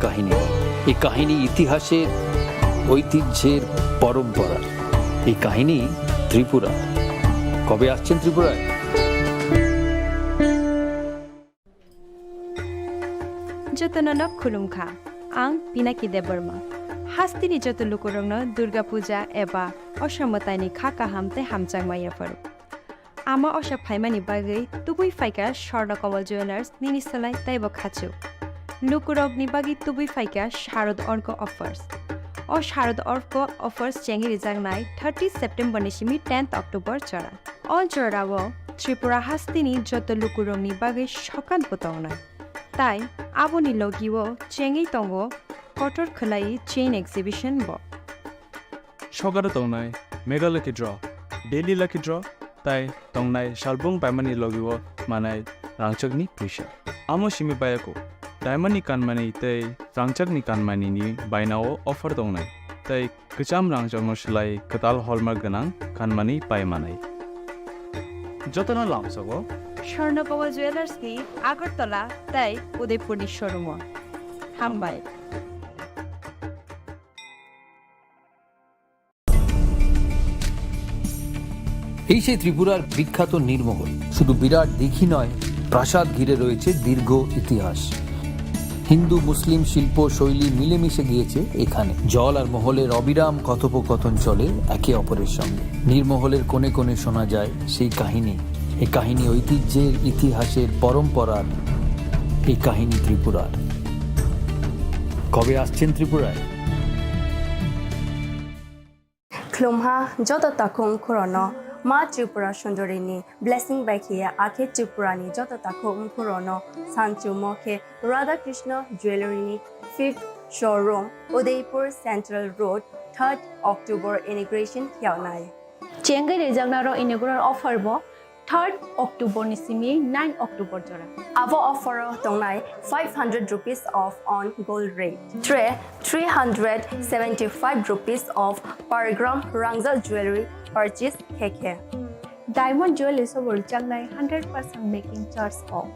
কাহিনী। এই কাহিনী ইতিহাসের, ঐতিহ্যের, পরম্পরা। এই কাহিনী ত্রিপুরা। কবে আসছেন ত্রিপুরায়? जतन खुलुमखा आं पिनाकी देबर्मा हास्तिनि जत लुकुरंनो दुर्गा पूजा एबा असमतानि खाका हामते हामचांगमाया फरु आमा असा फाइमानि बागै तुबुई फाइका स्वर्ण कमल ज्वेलार्स निनि सलाय ताइबो खाचु लुकुरगनि बागै तुबुई फाइका शारद अर्क अफर्स ओ शारद अर्क अफर्स चेंगिरि जांगनाय 30 सेप्टेम्बर निसिमि 10 अक्टोबर चरा अल चरावो त्रिपुरा हास्तिनि जत लुकुरंनि बागै सकान पतावनाय ताई आबोनि लगिवो चेंगि तंगो कटर खलाई चेन एक्सिबिशन बो सगारो तंगनाय mega lucky draw daily lucky draw ताई तंगनाय शालबुंग पाइमानि लगिवो मानाय रांचकनि पैसा आमो सिमि बायाको डायमंडनि कानमानि तै रांचकनि कानमानिनि बायनाव अफर तंगनाय तै कचाम रांचकनो सिलाय कताल हलमार्क गोनां कानमानि पाइमानाय जतन लामसगो स्वर्ण कमल ज्वेलार्स नि आगरतला ताई उदयपुरनि शोरूम हामबाय এই সেই ত্রিপুরার বিখ্যাত নীরমহল। শুধু বিরাট দিঘি নয়, প্রাসাদ ঘিরে রয়েছে দীর্ঘ ইতিহাস। হিন্দু মুসলিম শিল্প শৈলী মিলেমিশে গিয়েছে এখানে। জল আর মহলের অবিরাম কথোপকথন চলে একে অপরের সঙ্গে। নীরমহলের কোণে কোণে শোনা যায় সেই কাহিনী। এই কাহিনী ঐতিহ্যের, ইতিহাসের, পরম্পরার। এই কাহিনী ত্রিপুরার। কবে আসছেন ত্রিপুরায়? Klumha joto takung kurono ma Tripura Sundarini blessing by here ake Tripurani joto takung kurono Sanchu Moke Radha Krishna Jewelry 5th showroom Udaipur Central Road 3rd October inauguration kyaunai Chengai rejagnaro inaugural offer bo 3rd October nisimi 9 October jora avo offer tongnai 500 rupees off on gold rate 375 rupees off per gram Rangzal jewelry purchase keke diamond jewelry sobor changnai 100% making charge off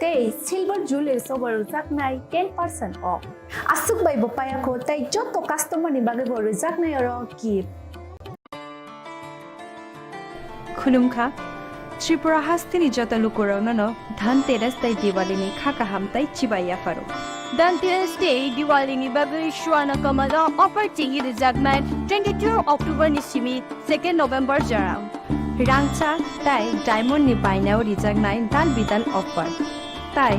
tei silver jewelry sobor changnai 10% off asuk bai bo paya ko tai joto customer ni bage bo changnai aro gift खुलुमखा Tripura हास्तिनि जत लुकुरंनो धनतेरस ताई दिवालीनि खाका हामताई चिबाया फरो Dhanteras day दिवालीनि बागै Swarna Kamal offer चेंगिरि जागनाय 22 अक्टोबर निसिमि 2 नोभेम्बर जरा रांचा ताई डायमंड नि बायनाव रिजागनाय दान बिदान अफर ताई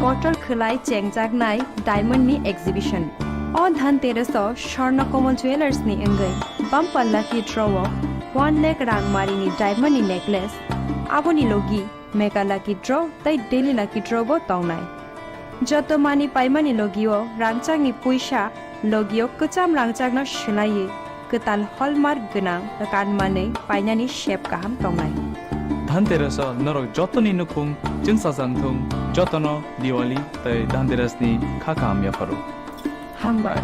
कटर खलाई चेंगजागनाय डायमंड नि एक्सिबिशन अ धनतेरस स्वर्ण कमल ज्वेलर्स नि अंगै बम्पर लकी ड्रॉ 1 लाख रांगमारिनि डायमंड नेकलेस आबोनि लोगी मेगा लकी ड्रॉ ताई डेली लकी ड्रॉ बो तंगनाय जतो मानि पाइमानि लोगियो रांचांगनि पैसा लोगियो कचाम रांचांगना सिलाये कताल हलमार्क गोनां कानमानै पाइनानि शेप गाहाम तंगनाय धनतेरस नरक जतनि नुखुं जिंसाजांथुं जतन दिवाली तै धनतेरसनि खाका हामया फरो हामबाय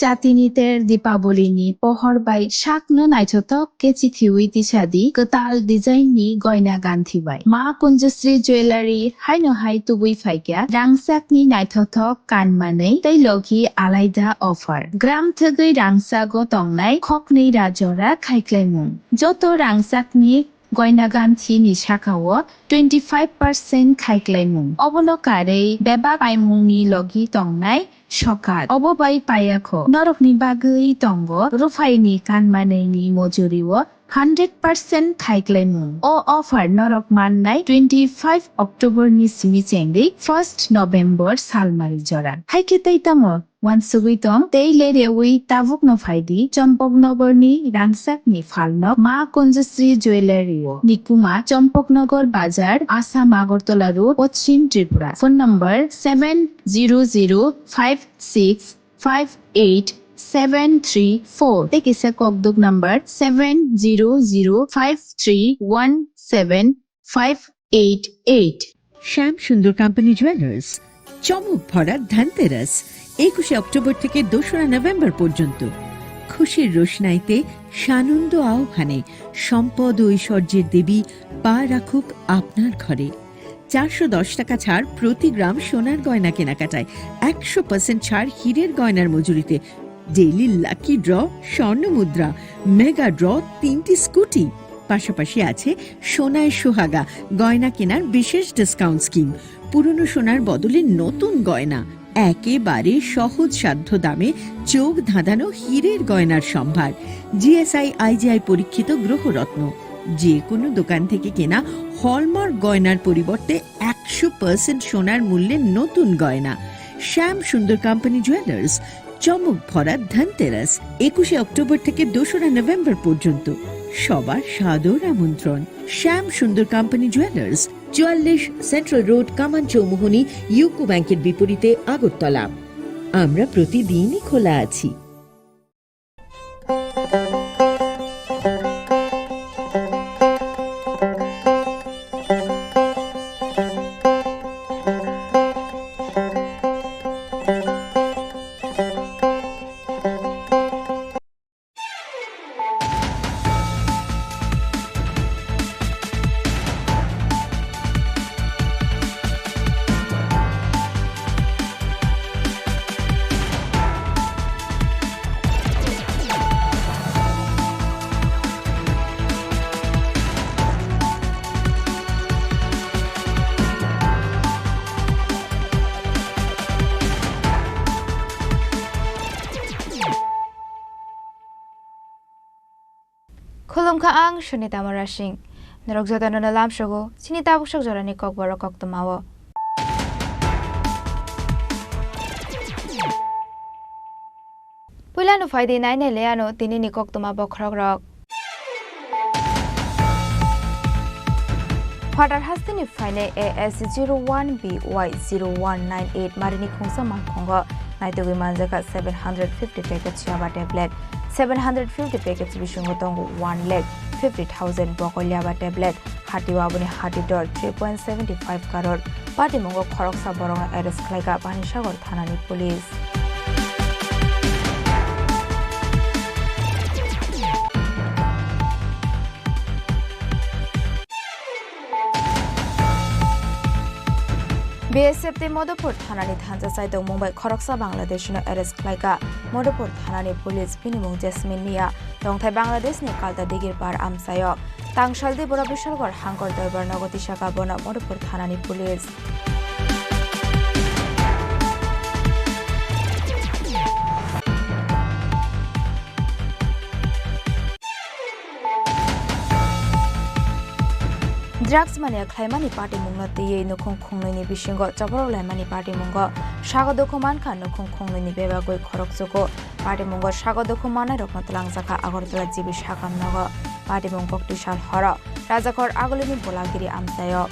Chatiniter Dipaboli pohor by Shakno Naitotok Kechithi Tishadi Katal design ni Goina Ganthi by Ma Kunjasri Jewelry Haino Hai Tubui Faika Rangsak ni Naitotok Kanmane Tailoki Alaida offer Gram Tugui Rangsa go Tongnai Kokni Rajora Kaiklemun Joto Rangsak ni Goina Ganthi ni Shakawo 25% Kaiklemun Obolokare Beba Paimuni Logi Tongnai Shokat Obobai Payako Norokni Bagui Tongo Rufaini Kanmaneni Mojuriwo 100% Kaiklemun O offer Norok Manai 25 October ni Simichendi 1st November Salmari Joran Haiketaitamo Wansuguitong Taylere Wi Tavuk no Faidi Chompok Nogorni Rangsak ni Falno Ma Kunjasri Jewelry Nikuma Chompok Nogor Bazar Assam Agartala Road Pochim Tripura Phone number 7005658 734 Tekisa Kokduk number 700531758 শ্যাম সুন্দর company jewellers চমক ভরা Dhanteras 21 October থেকে 2 November পর্যন্ত খুশির রোশনাইতে সানন্দ আহ্বানে সম্পদ ও ঐশ্বর্যের দেবী পা রাখুক আপনার ঘরে। 410 টাকা ছাড় প্রতি গ্রাম সোনার গয়না কেনাকাটায়, 100% ছাড় হীরের গয়নার মজুরিতে, ডেইলি লাকি ড্র, স্বর্ণ মুদ্রা, মেগা ড্র, 3টি স্কুটি। পাশাপাশি আছে সোনায় সোহাগা গয়না কেনার বিশেষ ডিসকাউন্ট স্কিম। পুরনো সোনার বদলে নতুন গয়না, একেবারে সহজ সাধ্য দামে চোখ ধাঁধানো হীরের গয়নার সম্ভার। জিএসআই আইজিআই পরীক্ষিত গ্রহরত্ন। যে কোনো দোকান থেকে কেনা হলমার্ক গয়নার পরিবর্তে 100% সোনার মূল্যে নতুন গয়না। শ্যাম সুন্দর কোম্পানি জুয়েলার্স, চমক ভরা ধনতেরাস 21 অক্টোবর থেকে 2রা নভেম্বর পর্যন্ত। সবার সাদর আমন্ত্রণ। শ্যাম সুন্দর কোম্পানি জুয়েলার্স, 44 সেন্ট্রাল রোড, কামান চৌমুহনী, ইউকো ব্যাংকের বিপরীতে, আগরতলা। আমরা প্রতিদিনই খোলা আছি। Khulumkha ang Shunita Marashing. Narogzata na nalam shago, sinitabok siya jara ni Kokborok tumawa. Pula no Friday 9 leano tini ni Kok tumabok rok. Father Hastini Friday AS01BY0198 Marini Kungsa Mangkongo. Naitugi manjaka 750 packets yaba tablet. 750 packets bishungotongo 1,50,000 bokolyaba tablet. Hatiwa buni hati dor 3.75 crore. Party mongo khoroksa boronga arrest khlaiga Banishagor Thanani police. BSF te Modopur Thanani Thansa Saito Mumbai Khoroksa Bangladesh no arrest khlaiga Modopur Thanani police Pinimung Jasmine Nia Tongthai Bangladesh ni Kalta Digir Par Amsayo Tangshaldi Bora Bishalgor Hangkor Darbar Nagoti Shaka Bona Modopur Thanani police Drugs mania Klaimani party mungo tiye no khong ni bishingo Chaborok Laimani party mungo Shagodokhoman khan no khong ni beba goi khoroksoko party mungo Shagodokhoman rokmatlang jaka Agortala jibi shakam nogo party mungo Tishal hora Rajakor agolini bolagiri amsayo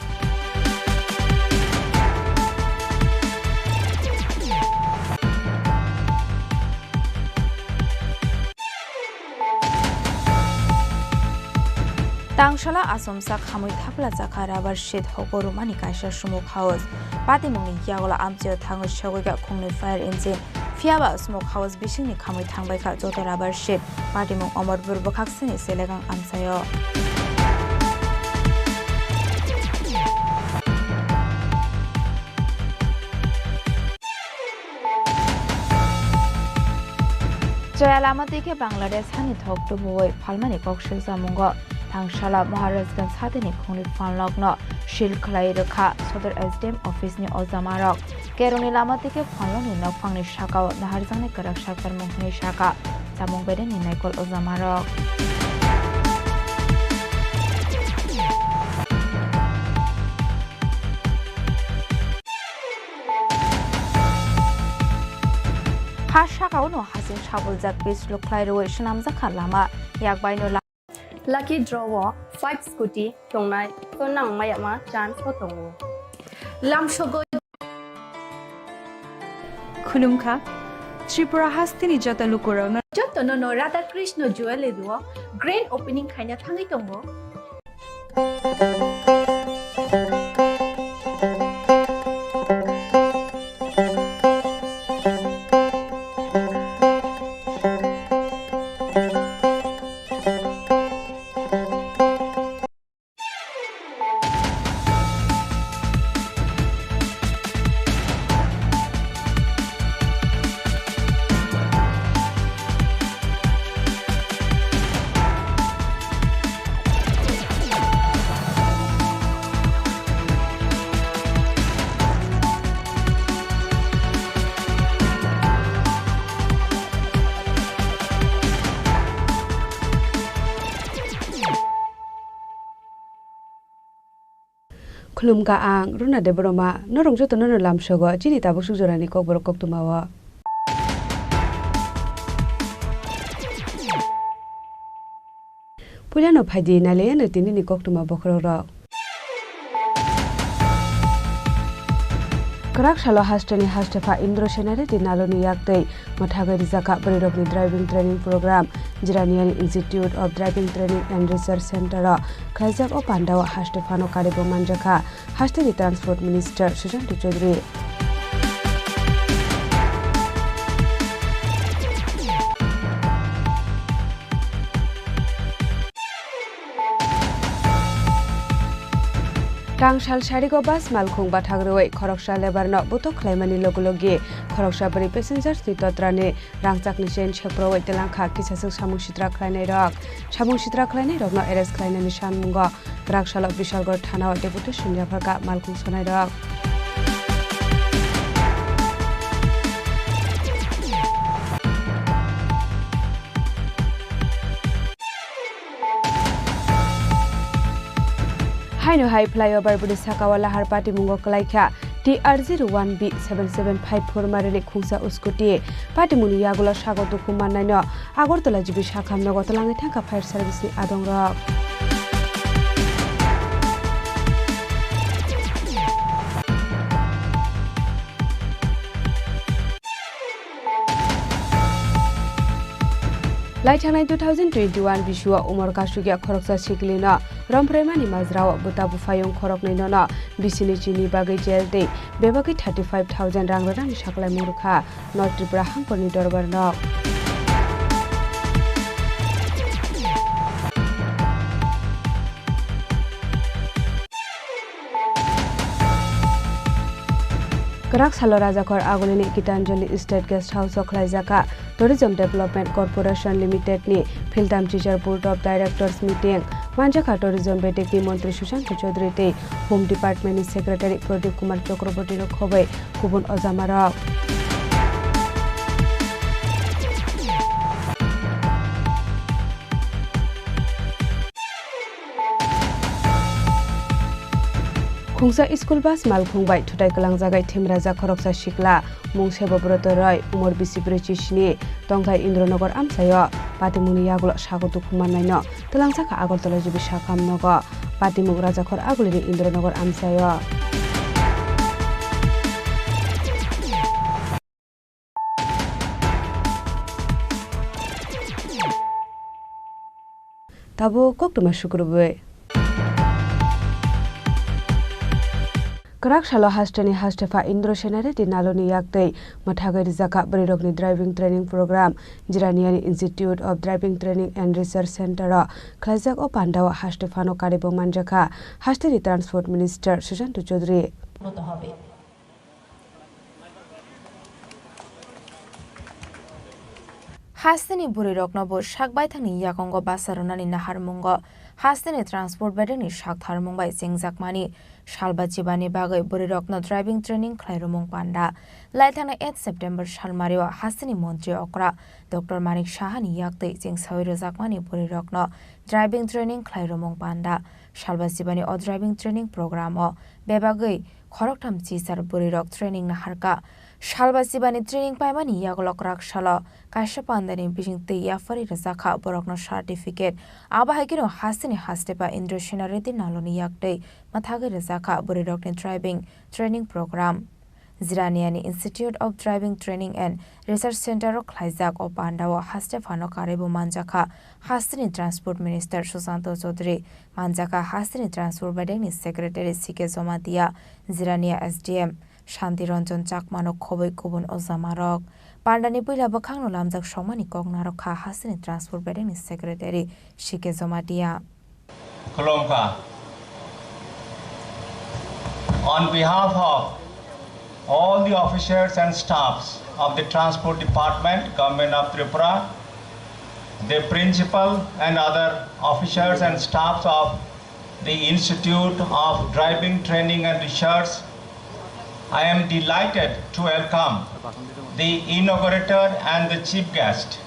Tangshala Asomsa Khamui Thapla Zakara Bar Shit Hokoru Mani Kaisha Smoke House Pati Mungi Yagola Amtio Tango Shawiga Kungni Fire Engine Fiaba Smoke House Bishini Khamui Thangbaika Jotara Bar Shit Pati Mung Omar Burbokaksini Selegang Amsayo Joyalamati ke Bangladesh Hani Thok to Boy Palmani Kokshil Zamungo Tangshala Maharajgan Satini Khungli Fanlogno Shil Khlai Rakha Sodar SDM Office ni Ozamarok Keroni Lamati ke Fanlogni Nokfangni Shaka Naharjangni Karak Shakar Mungni Shaka Samung Beden ni Naikol Ozamarok Hashaka no Hasin Shabul Zak Bis Luklai Roy Shanam Zakalama Yakbaino Lucky draw 5 scooty tongnai tonang mayama chance ko tongo Lam shogo Khulumkha Tripura Hastini Jota Lukurona joto no Radha Krishna jewelry duo grand opening khaina thangai tongo Khulumka ang Runa Debroma, Norong Joto Nono Lamshogo, Chini Tabushu Jorani Kokborok Koktumawa. Puliano Padi Nalayan at Tini Koktuma Bokroro. Karak Shalo Hastani Hastefa Indro Shenare Dinaloni Yakte, Mataga Rizaka Berirokni Driving Training Program, Jiranian Institute of Driving Training and Research Center, Kazak Opandawa Hastefano Karibo Manjaka, Hastani Transport Minister Susanto Chaudhary. Tangshal Sharigo Bus Malkung Batagre, Koroksha Lebarno, Buto Clemani Logologi, Koroksha Bari Passengers, Titotrane, Rangzak Nishan Chepro, Telanka, Kisasu Shamushitra Kleine Rock, Shamushitra Kleine Rock, no Eres Kleine Nishan Mungo, Grakshala Vishal Gortana, Deputation Yaparka, Malkung Sonai Rock. Haino High Flyover Budisakawala Harpati Mungo Kalaika, TR01B 7754 Marili Kungsa Uskuti, Patimuni Yagula Shago Dukumanano, Agortola Jibishakam Nogotalang Tanka Fire Service Adong Rock. Laithanai 2021 Bishua Umar Kashugia Koroksa Shiklina, Rompremani Mazrao, Butabu Fayong Korok Nino, Bisini Chini Bagay Jail Day, Bebaki 35,000 Rangaran Shakla Muruka, North Tripura Hamponi Dorbarno. Karak Salo Rajakor Agulini Gitanjali State Guest House of Klaizaka, Tourism Development Corporation Limited ni Philtam Teacher Board of Directors Meeting, Manjaka Tourism Bedeki Montri Susanto Chaudhary Te, Home Department Secretary Pradeep Kumar Chakraborty Khobai, Kubun Ozamara. Kungsa School Bus Malkhungbai Tutai Kalang Jagai Thimraja Khoroksa Shikla Mungsebo Broto Roy Umor Bisipre Chishni Tongkai Indronagar Amsayo Patimuni Yagul Shagotu Kumanaino Talangsaka Agortola Jibi Shakam Nogo Patimug Rajakor Agulini Indronagar Amsayo. Tabo Koktuma Shukurubwe. Karak Shalo Hastani Hastefa Indro Shenare Dinaloni Yakte, Mataga Rizaka Berirokni Driving Training Program, Jiranian Institute of Driving Training and Research Center, Kazak Opandawa Hastefano Karibo Manjaka, Hastani Transport Minister Susanto Chaudhary. Hastani Burirok Nobo Shakbaitani Yakongo Basarunani Naharmungo, Hastani Transport Bedani Shak Harmungbai Singzakmani, Shalba Chibani Bagai Burirokno Driving Training Klairumung Panda, Laitana 8 September Shalmario Hastani Montri Okra, Dr. Manik Shahani Yakte Sing Sawiro Zakmani Burirokno Driving Training Klairumung Panda, Shalba Chibani O Driving Training Program O, Bebagai, Khoroktam Chisar Burirok Training Naharka, Shalba Chibani Training Paimani Yagolok Rakshalo, Kashapandani Bijing Te Yafari Razaka Borokno Certificate, Abahagino Hastani Hastepa Indroshinariti Naloni Yakte, Mathaga Razaka Burirokni Driving Training Program. Ziraniani Institute of Driving Training and Research Center of Klaizak Opandawa Hastefano Karibu Manjaka, Hastani Transport Minister Susanto Chaudhary, Manjaka Hastani Transport Bedeni Secretary Sike Zomatia, Zirania SDM, Shanti Ranjan Chakmano Khoboi Kubun Ozamarok, Pandani Pila Bakang Lamjak Shomani Kognarokha Hastani Transport Bedeni Secretary Sike Zomatia. Kolomka. On behalf of all the officers and staffs of the Transport Department, Government of Tripura, the principal and other officers and staffs of the Institute of Driving Training and Research, I am delighted to welcome the inaugurator and the chief guest,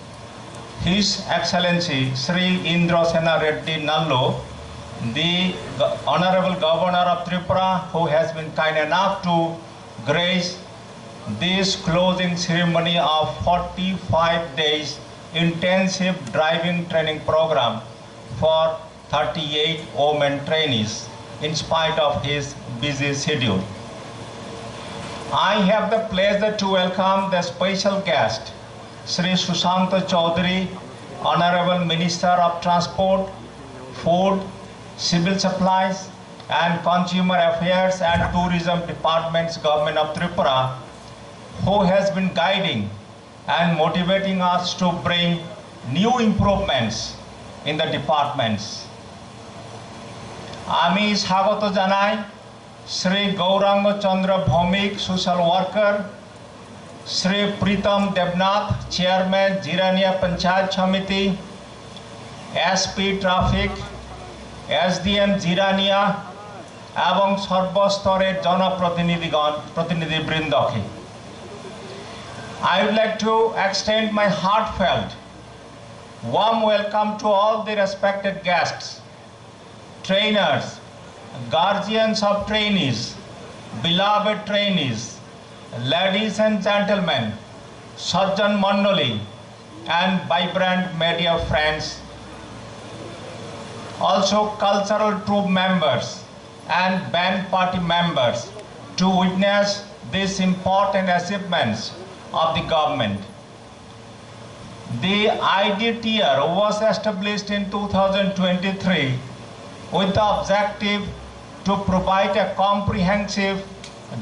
His Excellency Sri Indra Sena Reddy Nallo, the Honorable Governor of Tripura, who has been kind enough to grace this closing ceremony of 45 days intensive driving training program for 38 women trainees in spite of his busy schedule. I have the pleasure to welcome the special guest, Sri Sushanta Chaudhary, Honorable Minister of Transport, Food, Civil Supplies and Consumer Affairs and Tourism Departments, Government of Tripura, who has been guiding and motivating us to bring new improvements in the departments. আমি স্বাগত জানাই Shri Gauranga Chandra Bhowmik social worker, Shri Pritam Debnath chairman Jirania panchayat samiti, SP traffic, SDM Jirania এবং সর্বস্তরের প্রতিনিধিবৃন্দকে I would like to extend my heartfelt warm welcome to all the respected guests, trainers, guardians of trainees, beloved trainees, ladies and gentlemen, Sajjan Mandali and vibrant media friends, also cultural troop members and band party members to witness these important achievements of the government. The IDTR was established in 2023 with the objective to provide a comprehensive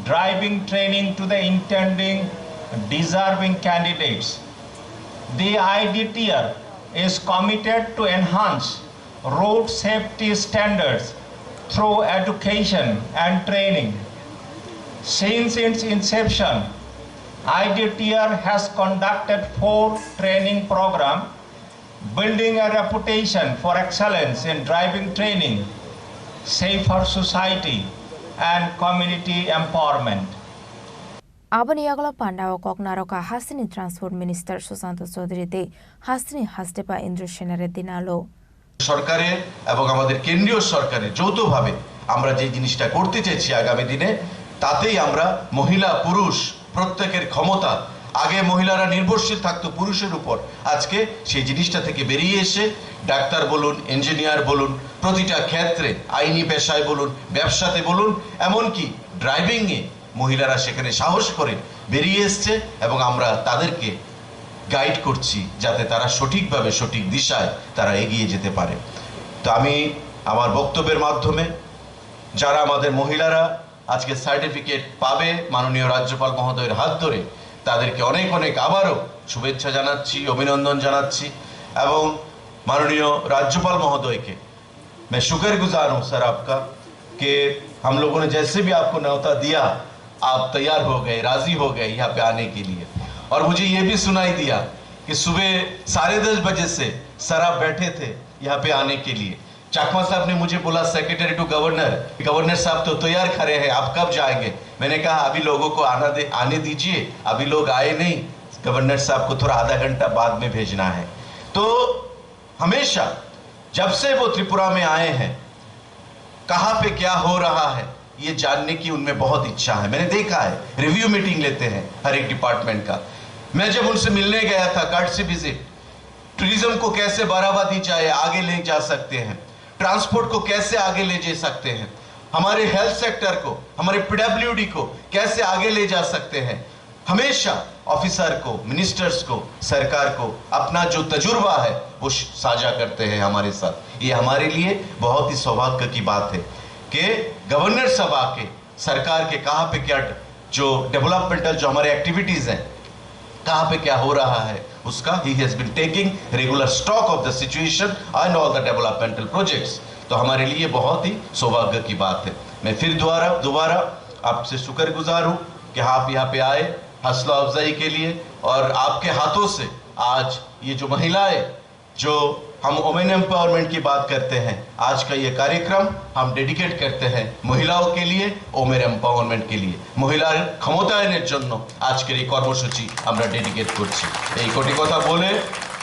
driving training to the intending deserving candidates. The IDTR is committed to enhance road safety standards through education and training. Since its inception, IDTR has conducted 4 training programs, building a reputation for excellence in driving training, safer society, and community empowerment. Abaniagala Pandao Koknaroka Hasini Transport Minister Sushanta Chaudhary de Hasini Hastepa Indra Shenare Dinalo. সরকারের এবং আমাদের কেন্দ্রীয় সরকারের যৌথভাবে আমরা যে জিনিসটা করতে চাইছি আগামী দিনে, তাতেই আমরা মহিলা পুরুষ প্রত্যেকের ক্ষমতা, আগে মহিলারা নির্ভরশীল থাকতো পুরুষের উপর, আজকে সেই জিনিসটা থেকে বেরিয়ে এসে ডাক্তার বলুন, ইঞ্জিনিয়ার বলুন, প্রতিটা ক্ষেত্রে আইনি পেশায় বলুন, ব্যবসাতে বলুন, এমনকি ড্রাইভিংয়ে মহিলারা সেখানে সাহস করে বেরিয়ে এসছে এবং আমরা তাদেরকে গাইড করছি যাতে তারা সঠিকভাবে সঠিক দিশায় তারা এগিয়ে যেতে পারে। তো আমি আমার বক্তব্যের মাধ্যমে যারা আমাদের মহিলারা আজকে সার্টিফিকেট পাবে মাননীয় রাজ্যপাল মহোদয়ের হাত ধরে, তাদেরকে অনেক অনেক আবারও শুভেচ্ছা জানাচ্ছি, অভিনন্দন জানাচ্ছি এবং মাননীয় राज्यपाल महोदय के मैं शुक्रगुजार हूँ सर आपका कि हम लोगों ने जैसे भी आपको न्योता दिया आप तैयार हो गए, राजी हो गए यहाँ पे आने के लिए। और मुझे ये भी सुनाई दिया कि सुबह 10:30 बजे से सर आप बैठे थे यहाँ पे आने के लिए। चाकमा साहब ने मुझे बोला सेक्रेटरी टू गवर्नर साहब तो तैयार खड़े हैं, आप कब जाएंगे? मैंने कहा अभी लोगों को आने दीजिए, अभी लोग आए नहीं, गवर्नर साहब को थोड़ा आधा घंटा बाद में भेजना है। तो हमेशा जब से वो त्रिपुरा में आए हैं कहाँ पे क्या हो रहा है ये जानने की उनमें बहुत इच्छा है। मैंने देखा है रिव्यू मीटिंग लेते हैं हर एक डिपार्टमेंट का। मैं जब उनसे मिलने गया था कार्ड विजिट, टूरिज्म को कैसे बढ़ावा दी जाए, आगे ले जा सकते हैं, ट्रांसपोर्ट को कैसे आगे ले जा सकते हैं, हमारे हेल्थ सेक्टर को, हमारे पीडब्ल्यूडी को कैसे आगे ले जा सकते हैं, हमेशा ऑफिसर को, मिनिस्टर्स को, सरकार को अपना जो तजुर्बा है वो साझा करते हैं हमारे साथ। ये हमारे लिए बहुत ही सौभाग्य की बात है कि गवर्नर सभा के सरकार के कहाँ पे क्या जो डेवलपमेंटल जो हमारे एक्टिविटीज हैं कहाँ पे क्या हो रहा है उसका ही has been taking regular stock of the situation and all the developmental projects. तो हमारे लिए बहुत ही सौभाग्य की बात है। मैं फिर दोबारा आपसे शुक्रगुजार हूँ कि आप यहाँ पे आए हौसला अफजाई के लिए, और आपके हाथों से आज ये जो महिलाएं, जो हम वुमेन एम्पावरमेंट की बात करते हैं, आज का ये कार्यक्रम हम डेडिकेट करते हैं महिलाओं के लिए, वुमेन एम्पावरमेंट के लिए, महिलार क्षमतायনের জন্য আজকের এই কর্মসূচি আমরা ডেডিকেট করছি। এই কোটি কথা বলে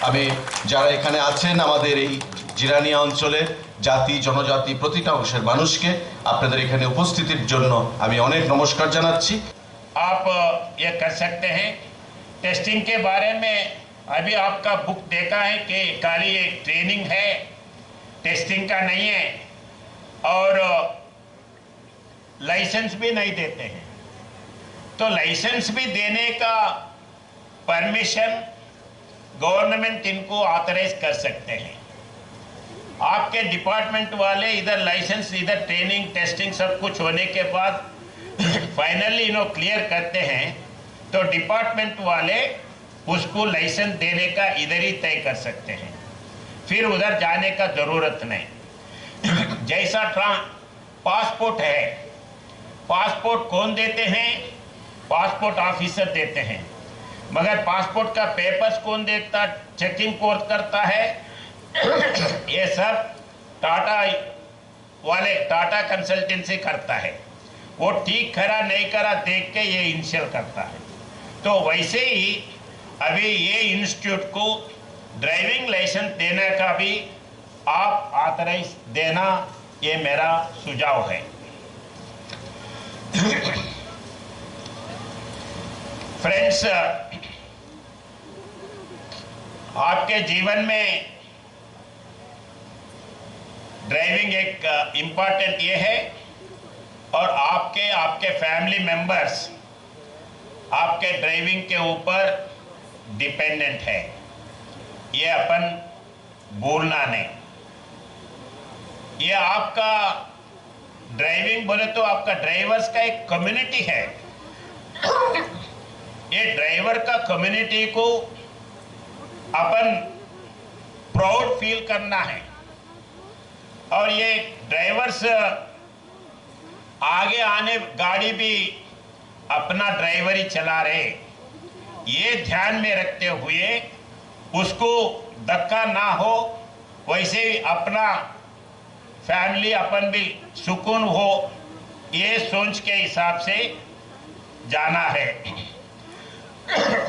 আমি যারা এখানে আছেন আমাদের এই জিরানিয়া অঞ্চলের জাতি জনজাতি প্রতিটা অংশের মানুষকে আপনাদের এখানে উপস্থিতির জন্য আমি অনেক নমস্কার জানাচ্ছি। आप ये कर सकते हैं। टेस्टिंग के बारे में अभी आपका बुक देखा है कि खाली एक ट्रेनिंग है, टेस्टिंग का नहीं है, और लाइसेंस भी नहीं देते हैं। तो लाइसेंस भी देने का परमिशन गवर्नमेंट इनको ऑथराइज कर सकते हैं। आपके डिपार्टमेंट वाले इधर लाइसेंस, इधर ट्रेनिंग, टेस्टिंग सब कुछ होने के बाद फाइनली क्लियर करते हैं तो डिपार्टमेंट वाले उसको लाइसेंस देने का इधर ही तय कर सकते हैं, फिर उधर जाने का जरूरत नहीं। जैसा पासपोर्ट है, पासपोर्ट कौन देते हैं? पासपोर्ट ऑफिसर देते हैं, मगर पासपोर्ट का पेपर्स कौन देखता, चेकिंग कौन करता है? ये सब टाटा कंसल्टेंसी करता है। वो ठीक करा नहीं करा देख के ये इनिशियल करता है। तो वैसे ही अभी ये इंस्टीट्यूट को ड्राइविंग लाइसेंस देने का भी आप ऑथराइज देना, ये मेरा सुझाव है। फ्रेंड्स, आपके जीवन में ड्राइविंग एक इम्पॉर्टेंट ये है, और आपके फैमिली मेंबर्स आपके ड्राइविंग के ऊपर डिपेंडेंट है, ये अपन भूलना नहीं। ये आपका ड्राइविंग बोले तो आपका ड्राइवर्स का एक कम्युनिटी है। ये ड्राइवर का कम्युनिटी को अपन प्राउड फील करना है, और ये ड्राइवर्स आगे आने गाड़ी भी अपना ड्राइवर ही चला रहे, ये ध्यान में रखते हुए उसको धक्का ना हो, वैसे ही अपना फैमिली अपन भी सुकून हो, ये सोच के हिसाब से जाना है।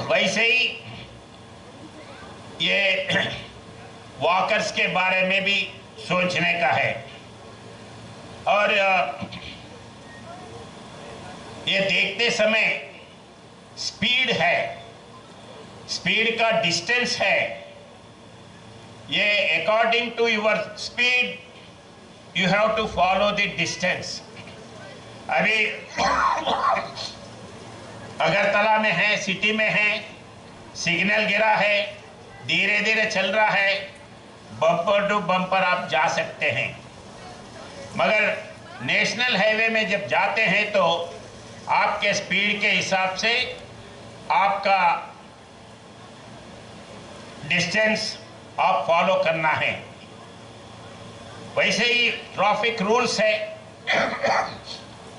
वैसे ही ये वॉकर्स के बारे में भी सोचने का है, और ये देखते समय स्पीड है, स्पीड का डिस्टेंस है, ये according to your speed you have to follow the distance. अभी अगरतला में है, सिटी में है, सिग्नल गिरा है, धीरे धीरे चल रहा है, बम्पर टू बम्पर आप जा सकते हैं, मगर नेशनल हाईवे में जब जाते हैं तो आपके स्पीड के हिसाब से आपका डिस्टेंस आप फॉलो करना है। वैसे ही ट्रैफिक रूल्स है,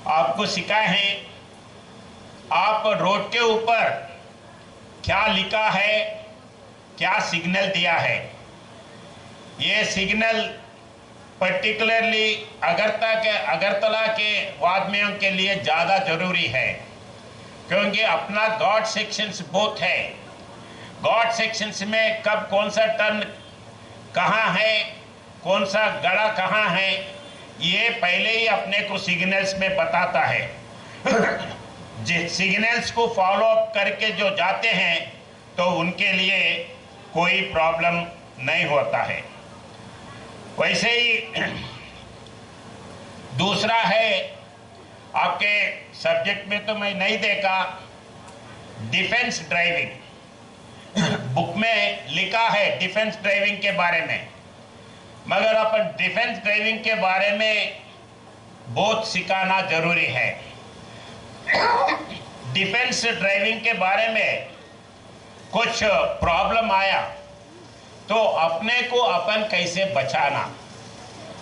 आपको सिखाए हैं, आप रोड के ऊपर क्या लिखा है, क्या सिग्नल दिया है। ये सिग्नल पर्टिकुलरली अगरतला के वादमियों के लिए ज़्यादा जरूरी है, क्योंकि अपना गॉड सेक्शंस बहुत है। गॉड सेक्शंस में कब कौन सा टर्न कहाँ है, कौन सा गड़ा कहाँ है, ये पहले ही अपने को सिग्नल्स में बताता है। जिस सिग्नल्स को फॉलो अप करके जो जाते हैं तो उनके लिए कोई प्रॉब्लम नहीं होता है। वैसे ही दूसरा है, आपके सब्जेक्ट में तो मैं नहीं देखा, डिफेंस ड्राइविंग बुक में लिखा है डिफेंस ड्राइविंग के बारे में, मगर अपन डिफेंस ड्राइविंग के बारे में बहुत सिखाना जरूरी है। डिफेंस ड्राइविंग के बारे में कुछ प्रॉब्लम आया तो अपने को अपन कैसे बचाना,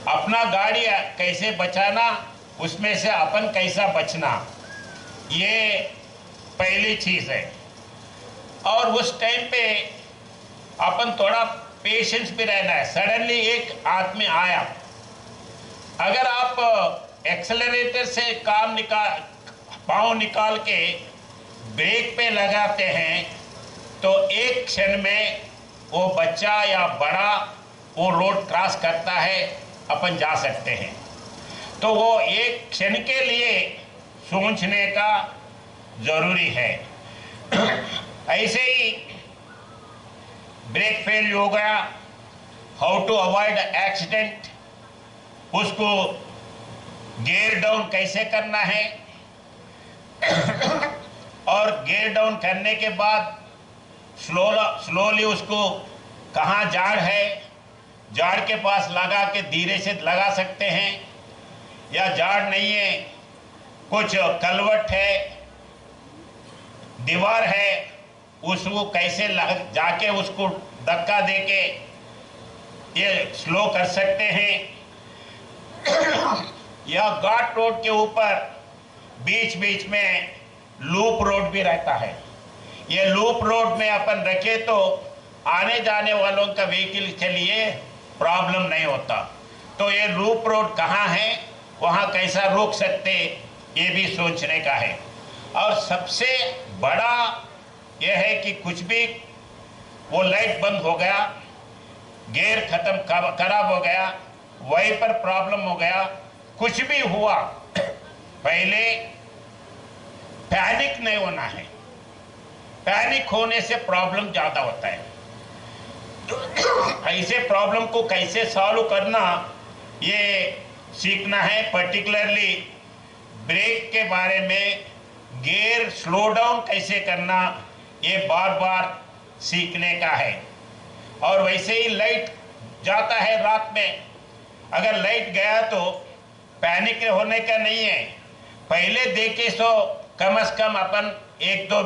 अपना गाड़ी कैसे बचाना, उसमें से अपन कैसा बचना, ये पहली चीज है। और उस टाइम पे अपन थोड़ा पेशेंस भी रहना है। सडनली एक आदमी आया, अगर आप एक्सेलरेटर से पाँव निकाल के ब्रेक पे लगाते हैं तो एक क्षण में वो बच्चा या बड़ा वो रोड क्रॉस करता है, अपन जा सकते हैं। तो वो एक क्षण के लिए सोचने का जरूरी है। ऐसे ही ब्रेक फेल हो गया, हाउ टू अवॉइड एक्सीडेंट, उसको गियर डाउन कैसे करना है और गियर डाउन करने के बाद स्लोली उसको कहाँ झाड़ है, झाड़ के पास लगा के धीरे से लगा सकते हैं, या झाड़ नहीं है, कुछ कलवट है, दीवार है, उसको कैसे जाके उसको धक्का देके ये स्लो कर सकते हैं। या घाट रोड के ऊपर बीच बीच में लूप रोड भी रहता है। ये लूप रोड में अपन रखे तो आने जाने वालों का व्हीकल के लिए प्रॉब्लम नहीं होता। तो ये लूप रोड कहाँ है, वहाँ कैसा रोक सकते, ये भी सोचने का है। और सबसे बड़ा यह है कि कुछ भी वो लाइट बंद हो गया, गियर खत्म खराब हो गया, वाइपर प्रॉब्लम हो गया, कुछ भी हुआ, पहले पैनिक नहीं होना है। पैनिक होने से प्रॉब्लम ज्यादा होता है। ऐसे प्रॉब्लम को कैसे सॉल्व करना, ये सीखना है। पर्टिकुलरली ब्रेक के बारे में, गियर स्लो डाउन कैसे करना, ये बार बार सीखने का है। और वैसे ही लाइट जाता है रात में, अगर लाइट गया तो पैनिक होने का नहीं है, पहले देखे सो कम से कम अपन 1-2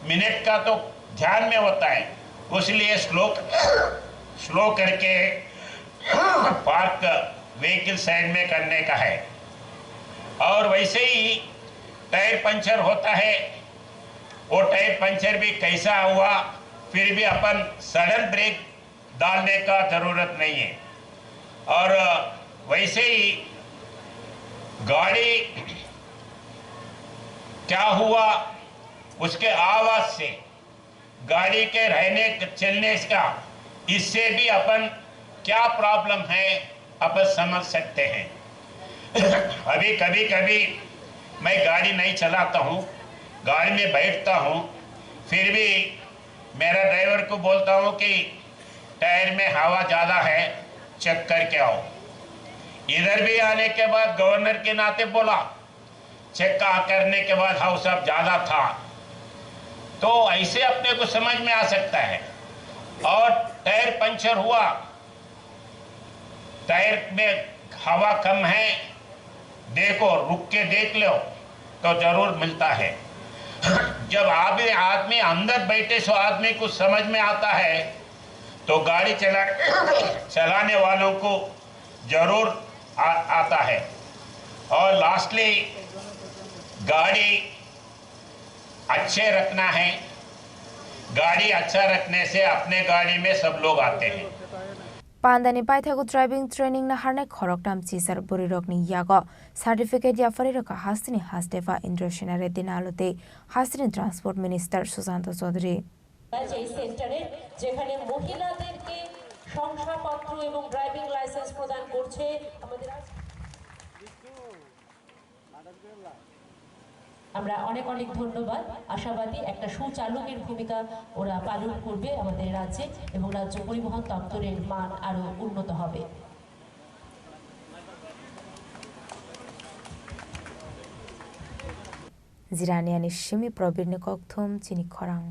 मिनट का तो ध्यान में होता है, उसलिए स्लो करके पार्क व्हीकल साइड में करने का है। और वैसे ही टायर पंचर होता है, वो टायर पंचर भी कैसा हुआ, फिर भी अपन सडन ब्रेक डालने का जरूरत नहीं है। और वैसे ही गाड़ी क्या हुआ, उसके आवाज से, गाड़ी के रहने चलने का, इससे भी अपन क्या प्रॉब्लम है अपन समझ सकते हैं। अभी कभी मैं गाड़ी नहीं चलाता हूँ, गाड़ी में बैठता हूँ, फिर भी मेरा ड्राइवर को बोलता हूँ कि टायर में हवा ज़्यादा है, चेक करके आओ। इधर भी आने के बाद गवर्नर के नाते बोला, चेक करने के बाद हाउस सब ज़्यादा था। तो ऐसे अपने को समझ में आ सकता है। और टायर पंचर हुआ, टायर में हवा कम है, देखो रुक के देख लो तो जरूर मिलता है। जब आदमी अंदर बैठे सो आदमी को समझ में आता है, तो गाड़ी चलाने वालों को जरूर आता है। और लास्टली गाड़ी अच्छे रखना है, गाड़ी अच्छा रखने से अपने गाड़ी में सब लोग आते हैं। Pandani paithagu driving training na harnai khorok nam chisar burirok ni yago certificate ya farirok hastini hastefa indrosinare dinalote hastini transport minister Susanto Chaudhary এই সেন্টারে যেখানে মহিলাদেরকে শংসাপত্র এবং ড্রাইভিং লাইসেন্স প্রদান করছে আমাদের আমরা অনেক ধন্যবাদ আশাবাদী একটা সুচালকের ভূমিকা ওরা পালন করবে আমাদের রাজ্যে এবং রাজ্য পরিবহন দপ্তরের মান আরো উন্নত হবে জিরানিয়ানি সিমি প্রবীরনি ককথম চিনি খরাং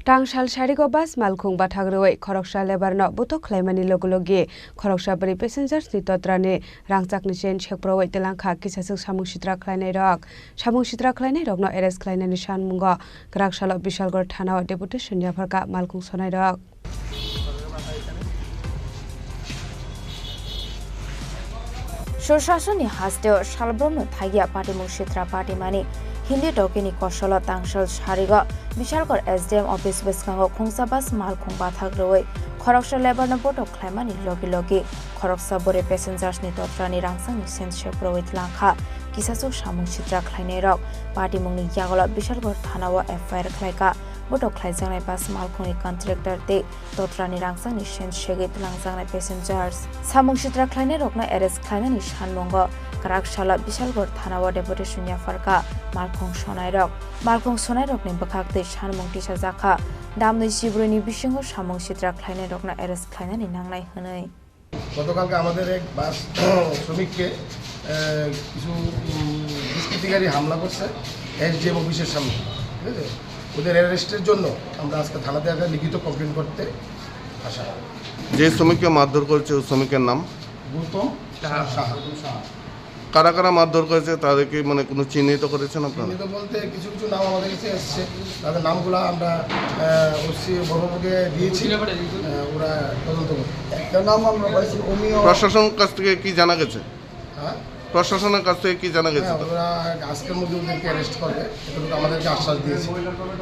Tangshal Sharigo bus Malkung Batagroi, Koroksa Lebarno, Buto Clemani Logologi, Koroksa Bari passengers, Nitotrane, Rangzak Nishan, Chekpro, Telanka, Kisasu Samushitra Kleine Rock, Samushitra Kleine Rock, no Eres Kleine Nishan Mungo, Grakshala Bishal Gortana, Deputation Yaparka, Malkung Sonai Rock. Shoshasoni Hasteo, Shalbrono Tagia Party Mushitra Party Money. Hindi Tokini Koshala Tangshal Shariga, Vishalkor SDM Office Veskango Kungsabas Malkung Bathagroi, Koroksa Lebarno Boto Clemani Logi, Koroksa Bore Passengers Nitotrani Rangsang Sense Shepro Lanka, Kisasu Shamushitra Kleine Rock, Party Muni Yagola Bishalgor Tanawa FIR Kleka, botok khlaijang bus malkhungni contractor te totrani rangsangni shen shege tlangjang passengers samung sitra khlainai rokna arrest khlainani sanmongo karakshala bishalgor thanao deputy sunya farka malkhung sonai rokni bakhakte sanmung tisa jakha damnoi sibroni bisingo samung sitra khlainai rokna arrest khlainani nangnai hwnoi গতকালকে আমাদের এক বাস শ্রমিককে কিছু দুষ্কৃতিকারী হামলা করছে SDM অফিসের সামনে, ঠিক আছে? ওদের অ্যারেস্টের জন্য আমরা আজকে থানাতে একটা লিখিত কমপ্লেন করতে আসা। যে শ্রমিককে মারধর করেছে ওই শ্রমিকের নাম গৌতম সাহা। কারা কারা মারধর করেছে তাদেরকে মানে কোনো চিহ্নিত করেছেন আপনারা? চিহ্নিত বলতে কিছু কিছু নাম আমাদের কাছে এসছে, তাদের নামগুলো আমরা ওসি বড়বাবুকে দিয়েছি, ওরা তদন্ত করবে। একটা নাম আমরা পাইছি অমিয়। প্রশাসনের কাছ থেকে কি জানা গেছে? হ্যাঁ, প্রশাসনের কাছ থেকে কি জানা গেছে? ওরা আজকের মধ্যে ওদেরকে অ্যারেস্ট করবে, এটুকু আমাদেরকে আশ্বাস দিয়েছে।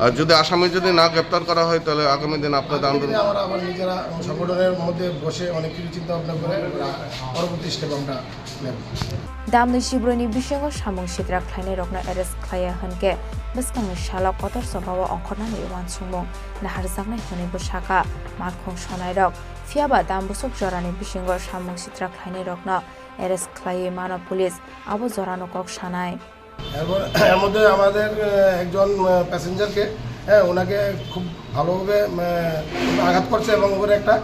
আর যদি আসামি যদি না গ্রেপ্তার করা হয় তাহলে আগামী দিন আপনাদের আন্দোলন? আমরা আবার নিজেরা সংগঠনের মধ্যে বসে অনেক কিছু চিন্তা ভাবনা করে পরবর্তী স্টেপ আমরা নেব। damnoi sibroni bisingo samung sitra khlainai rokna arrest khlaya hanke beskangni shala kotor sabawa ongkhornani wansungmung naharjaknai hwnei bosaka malkhung sonai rok fiaba dambusok jorani bisingo samung sitra khlainai rokna arrest khlaye mano police abo jorano kok sanai এর মধ্যে আমাদের একজন প্যাসেঞ্জারকে ওনাকে খুব ভালোভাবে আঘাত করছে এবং ওপরে একটা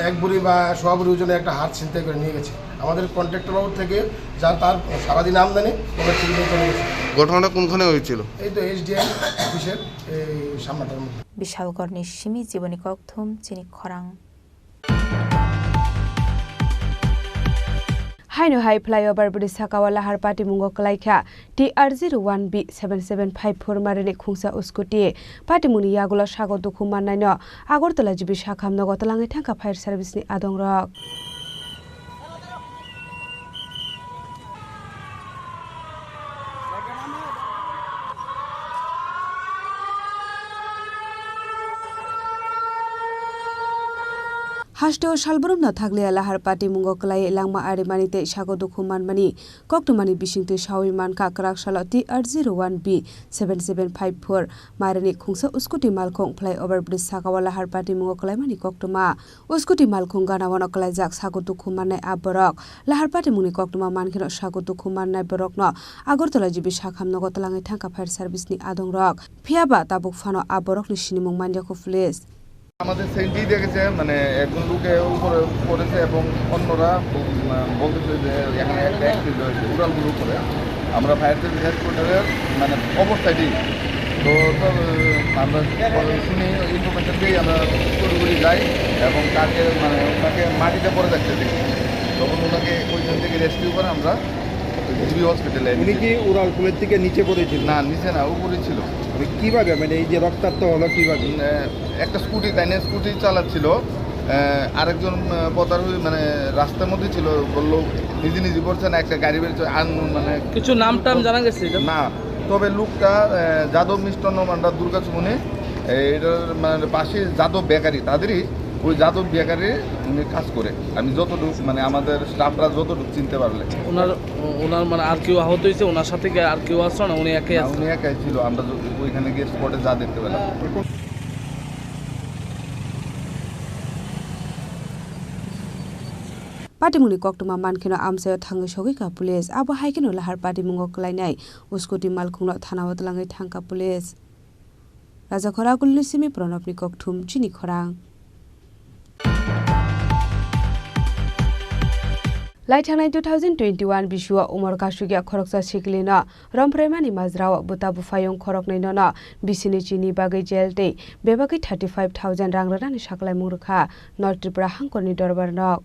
এক বুড়ি বা সোয়া বুড়ি ওজনে একটা হাত ছিনতাই করে নিয়ে গেছে। আমাদের কন্ট্রাক্টর বাবু থেকে যা তার সারাদিন আমদানি ওরা চিন্তা চলে গেছে। ঘটনাটা কোনখানে হয়েছিল? এই তো এসডিএম অফিসের এই সামনাটার মধ্যে। বিশালগড়নি সিমি জীবনী ককথুম চিনি খরাং হাইনো হাই ফ্লাইওভার বডি সাকাওয়ালা হারপাটি মুঙ্গ কলাইখা TR01B 7754 মারেনি খুংসা উস্কুটি পাটিমুনি ইয়াগুলা সাগর দুখু মাননাইনো আগরতলা জিবি সাখাম নগতলাঙে থাকা ফায়ার সার্ভিসনি আদংরক হাস্টেও সালবরম না থাকলে লাহার পাটি মুঙ্গকলাই লাংমা আরিমানিতে সাগো দুখু মানমানি কক্টমানি বিশিংতে সাউই মানকা কারাকশাল TR01B 7754 মারেনি খুংসা উস্কুটি মালখং ফ্লাইওভার ব্রিজ সাকাওয়া লাহার পাটি মুঙ্গকলাই মানি কক্টমা উস্কুটি মালখং গানাওয়ানো কলাই জাক সাগো দুখু মাননাই আবরক লাহার পাটি মুনি কক্টমা মানখিনো সাগো দুখু মাননাই বরকন আগরতলা জিবি সাখাম নগতলাঙে থাকা ফায়ার সার্ভিসনি আদংরক ফিয়াবা তাবুক ফানো আবরকনি সিনিমুং মানজাকো পুলিশ আমাদের সেন্টি দেখেছে মানে একজন লোকে উপরে পড়েছে এবং অন্যরা বলতেছে যে এখানে একটা অ্যাক্সিডেন্ট হয়েছে উড়ালগুলো উপরে। আমরা ফায়ার সার্ভিস হেডকোয়ার্টারের মানে অবস্থাটি তো আমরা শুনি ইনফরমেশন দিয়েই আমরা করে যাই এবং তাকে মানে ওনাকে মাটিতে পড়ে থাকতে দেখি, তখন ওনাকে ওইখান থেকে রেস্কিউ করে আমরা জিবি হসপিটালে। উনি কি উড়ালপুলের থেকে নিচে পড়েছিল? না, নিচে না, উপরে ছিল। কিভাবে মানে এই যে রক্তাক্ত হলো কিভাবে? একটা স্কুটি তাইনে স্কুটি চালাচ্ছিল, আরেকজন পদার মানে রাস্তার মধ্যে ছিল, বললো নিজে পড়ছে না, একটা গাড়ি বেরিয়েছে আননোন মানে কিছু নাম টাম জানা গেছে না, তবে লোকটা যাদব মিষ্টান্ন ভান্ডার দুর্গাচুমনি এটার মানে পাশে যাদব বেকারি, তাদেরই ওই যাদব বেকারি উনি কাজ করে। আমি যতটুকু মানে আমাদের স্টাফরা যতটুকু চিনতে পারলে। ওনার মানে আর কেউ আহত হয়েছে ওনার সাথে আর কেউ আসলো না? উনি একাই ছিল, আমরা ওইখানে গিয়ে স্পটে যা দেখতে পেলাম। পাটিমুনি কক্টমা মানখিনো আমসায় থাঙ্গै সগैका पुलिस आबो हाइकिनो लाहार पाटी मुंगो कलाइनाय उस्कुटी मालखुंनो थानावत लाङै थांका पुलिस राजा खरागुलनि सिमी प्रणबनि ककथुम चिनि खरां लाइथांनाय 2021 बिसुआ उमर कासुगिया खरकसा सिकलिना रमप्रेमानि माजराव बुता बुफायं खरकनैनो न बिसिनि चिनि बागै जेलते बेबागै 35,000 रां रानि साकलाय मुरखा नर्थ त्रिपुरा हांकरनि दरबार नक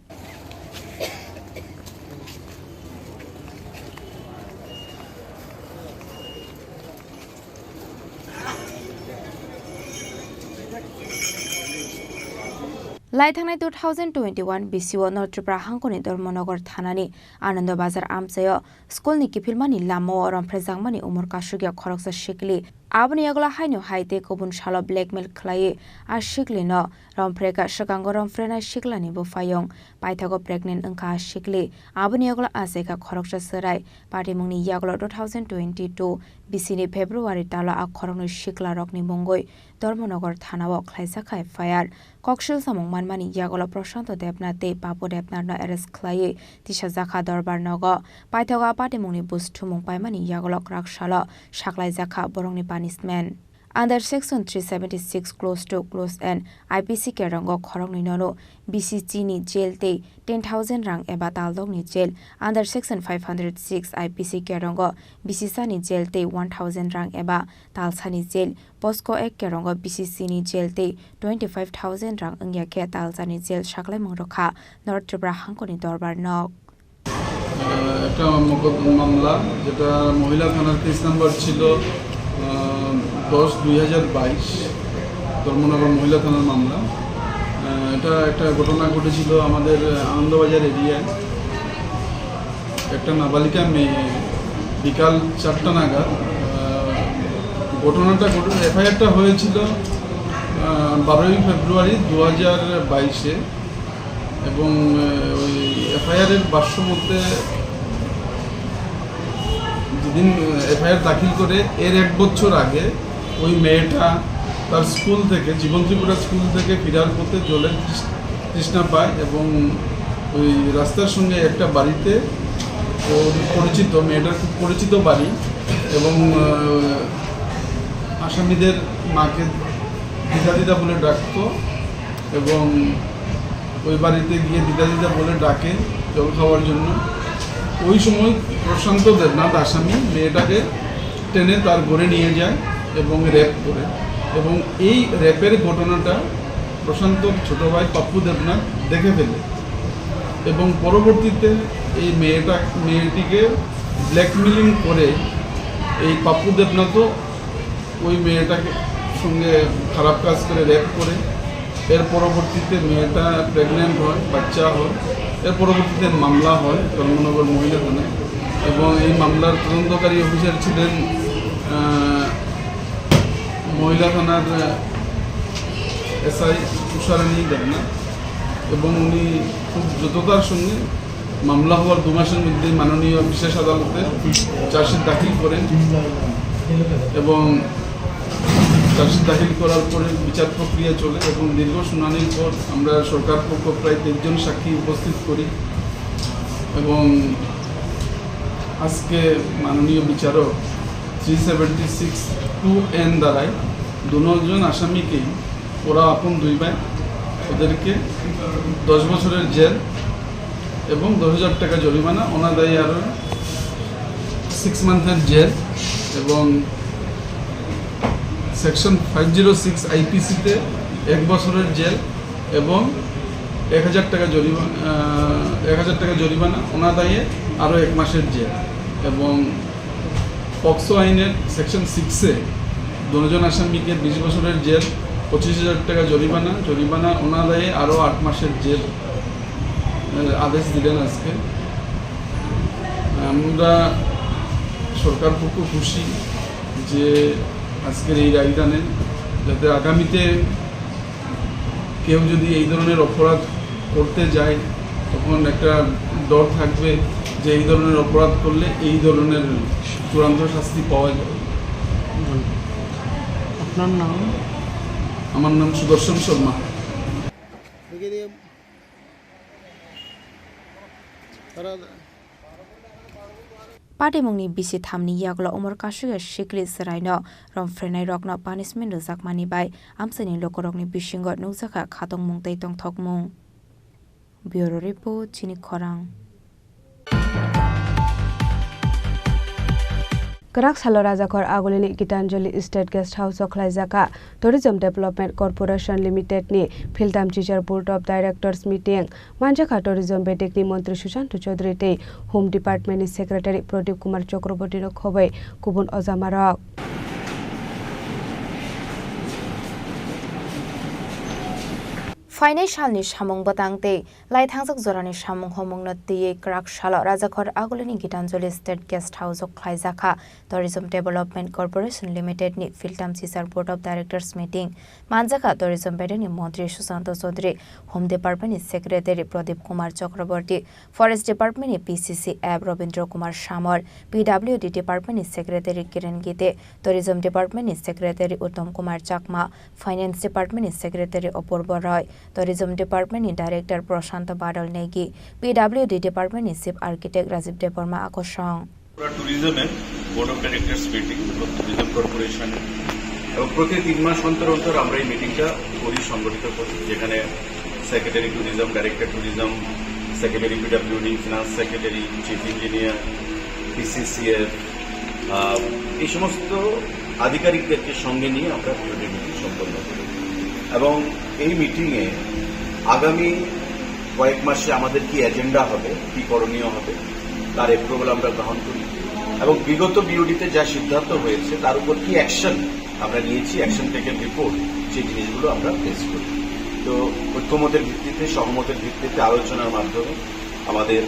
लाइथांनाय 2021 बिसिओ नर्थ त्रिपुरा हांकरनि धर्मनगर थानानि आनन्द बाजार आमसायो स्कुलनि किफिलमानि लामाव रमफ्रेजांमानि Umar कासुगिया खरकसा सिकलि Aboni yagla haino haite kobun shala blackmail khlai ashikli no romfreka shakango romfrena shiklani bo fayong paithago pregnant angka shikli aboni yagla aseka khoroksa sarai patimungni yagla 2022 bisini February tala a khorokno shikla rokni mongoi Dharmanagar thanao khlaisakha fire kokshil samong manmani yagla Prashanto Debnate Papo Debnarno arrest khlai tisha zakha darbar naga paithago patimungni busthumung paimani yagla krakshala shaklai zakha borongni punishment under section 376 close and IPC kerango khorongni nono BC Chini jail te 10,000 rang eba taldogni jail under section 506 IPC kerango BC Sani jail te 1,000 rang eba talsani jail Posco ek kerango BC Sini jail te 25,000 rang angya ke talsani jail shaklai mongrokha North Tripura hankoni dorbar nok একটা মামলা যেটা মহিলা থানার case number ছিল 10/2022 ধর্মনগর মহিলা থানার মামলা এটা একটা ঘটনা ঘটেছিল আমাদের আনন্দবাজার এরিয়ায় একটা নাবালিকা মেয়ে বিকাল 4টা নাগাদ ঘটনাটা এফআইআরটা হয়েছিল 12 ফেব্রুয়ারি 2022 এবং ওই এফআইআরের ভাষ্য মতে যেদিন এফআইআর দাখিল করে এর 1 বছর আগে ওই মেয়েটা তার স্কুল থেকে জীবন ত্রিপুরা স্কুল থেকে ফেরার পথে জলের তৃষ্ণা পায় এবং ওই রাস্তার সঙ্গে একটা বাড়িতে পরিচিত মেয়েটার খুব পরিচিত বাড়ি এবং আসামিদের মাকে দিদা বলে ডাকতো এবং ওই বাড়িতে গিয়ে দিদা বলে ডাকে জল খাওয়ার জন্য ওই সময় প্রশান্ত দেবনাথ আসামি মেয়েটাকে টেনে তার ঘরে নিয়ে যায় এবং রেপ করে এবং এই রেপের ঘটনাটা প্রশান্তর ছোট ভাই পাপ্পু দেবনাথ দেখে ফেলে এবং পরবর্তীতে এই মেয়েটিকে ব্ল্যাকমেলিং করে এই পাপ্পু দেবনাথও ওই মেয়েটাকে সঙ্গে খারাপ কাজ করে রেপ করে এর পরবর্তীতে মেয়েটা প্রেগনেন্ট হয় বাচ্চা হয় এর পরবর্তীতে মামলা হয় ধর্মনগর মহিলা থানায় এবং এই মামলার তদন্তকারী অফিসার ছিলেন মহিলা থানার এসআই তুষারানী দেবনাথ এবং উনি খুব দ্রুততার সঙ্গে মামলা হওয়ার 2 মাসের মধ্যে মাননীয় বিশেষ আদালতে চার্জশিট দাখিল করেন এবং চার্জশিট দাখিল করার পরে বিচার প্রক্রিয়া চলে এবং দীর্ঘ শুনানির পর আমরা সরকার পক্ষ প্রায় 23 জন সাক্ষী উপস্থিত করি এবং আজকে মাননীয় বিচারক 376(2)(n) দ্বারাই 2 জন আসামিকেই ওরা আপন 2 ভাই ওদেরকে 10 বছরের জেল এবং 10,000 টাকা জরিমানা অনাদায়ী আরও 6 মান্থের জেল এবং সেকশন 506 আইপিসিতে 1 বছরের জেল এবং 1,000 টাকা জরিমানা অনাদায়ে আরও 1 মাসের জেল এবং পক্সো আইনের সেকশন 6-এ 2 জন আসামিকে 20 বছরের জেল 25,000 টাকা জরিমানা অনাদায়ে আরও 8 মাসের জেল আদেশ দিলেন আজকে আমরা সরকার পক্ষ খুশি যে আজকের এই রায়দানে যাতে আগামীতে কেউ যদি এই ধরনের অপরাধ করতে যায় তখন একটা ডর থাকবে যে এই ধরনের অপরাধ করলে এই ধরনের চূড়ান্ত শাস্তি পাওয়া যাবে। আপনার নাম? আমার নাম সুদর্শন Sharma. Patimungni bisi thamni yagla umar kasuga shikli seraino romfrenai rokno punishment zakmani bai amsani lokorokni bisingo nukjaka khatong mungtei tongthokmung. Bureau Report Chini Khorang Karak Salo Rajakor Agolini Gitanjali State Guest House Okhlaijaka Tourism Development Corporation Limited ni Philtam Teacher Board of Directors meeting Manjaka Tourism Betek ni Mantri Sushant Chaudhary te Home Department ni Secretary Pradip Kumar Chakraborty no khobai kubun ojamarok फाइनाय सालनि सामुं बतांते लाइथांजक जरानि सामुं हमंनो तिये क्राक साल राजाखर आगुलनि Gitanjali state guest house खाइजाखा tourism development corporation limited नि फिल्टाम सीसार बोर्ड ऑफ डायरेक्टर्स मीटिंग मानजाखा टूरिज्म बेडेनि मंत्री सुशांत चौधरी होम डिपार्टमेंट नि secretary Pradeep Kumar Chakraborty forest department नि पीसीसी एब रविंद्र कुमार सामर पीडब्ल्यूडी डिपार्टमेंट नि secretary Kiran Gitte tourism department नि secretary Uttam Kumar Chakma finance department नि secretary Apurba Roy tourism department नि director Prashant Badal Negi PWD department नि चीफ आर्किटेक्ट राजीव देवर्मा आकर्षण tourism board of directors meeting tourism corporation এবং প্রতি 3 মাস অন্তর অন্তর আমরা এই মিটিংটা করি সংগঠিত করি যেখানে secretary tourism director tourism secretary PWD finance secretary chief engineer PCCF এই সমস্ত আধিকারিকদেরকে সঙ্গে নিয়ে আমরা পিরিয়ডিক মিটিং সম্পন্ন করি এবং এই মিটিংয়ে আগামী কয়েক মাসে আমাদের কি এজেন্ডা হবে কি করণীয় হবে তার অ্যাপ্রুভাল আমরা গ্রহণ করি এবং বিগত বিওডিতে যা সিদ্ধান্ত হয়েছে তার উপর কি অ্যাকশন আমরা নিয়েছি অ্যাকশন টেকেন রিপোর্ট সেই জিনিসগুলো আমরা পেশ করি তো ঐক্যমতের ভিত্তিতে সহমতের ভিত্তিতে আলোচনার মাধ্যমে আমাদের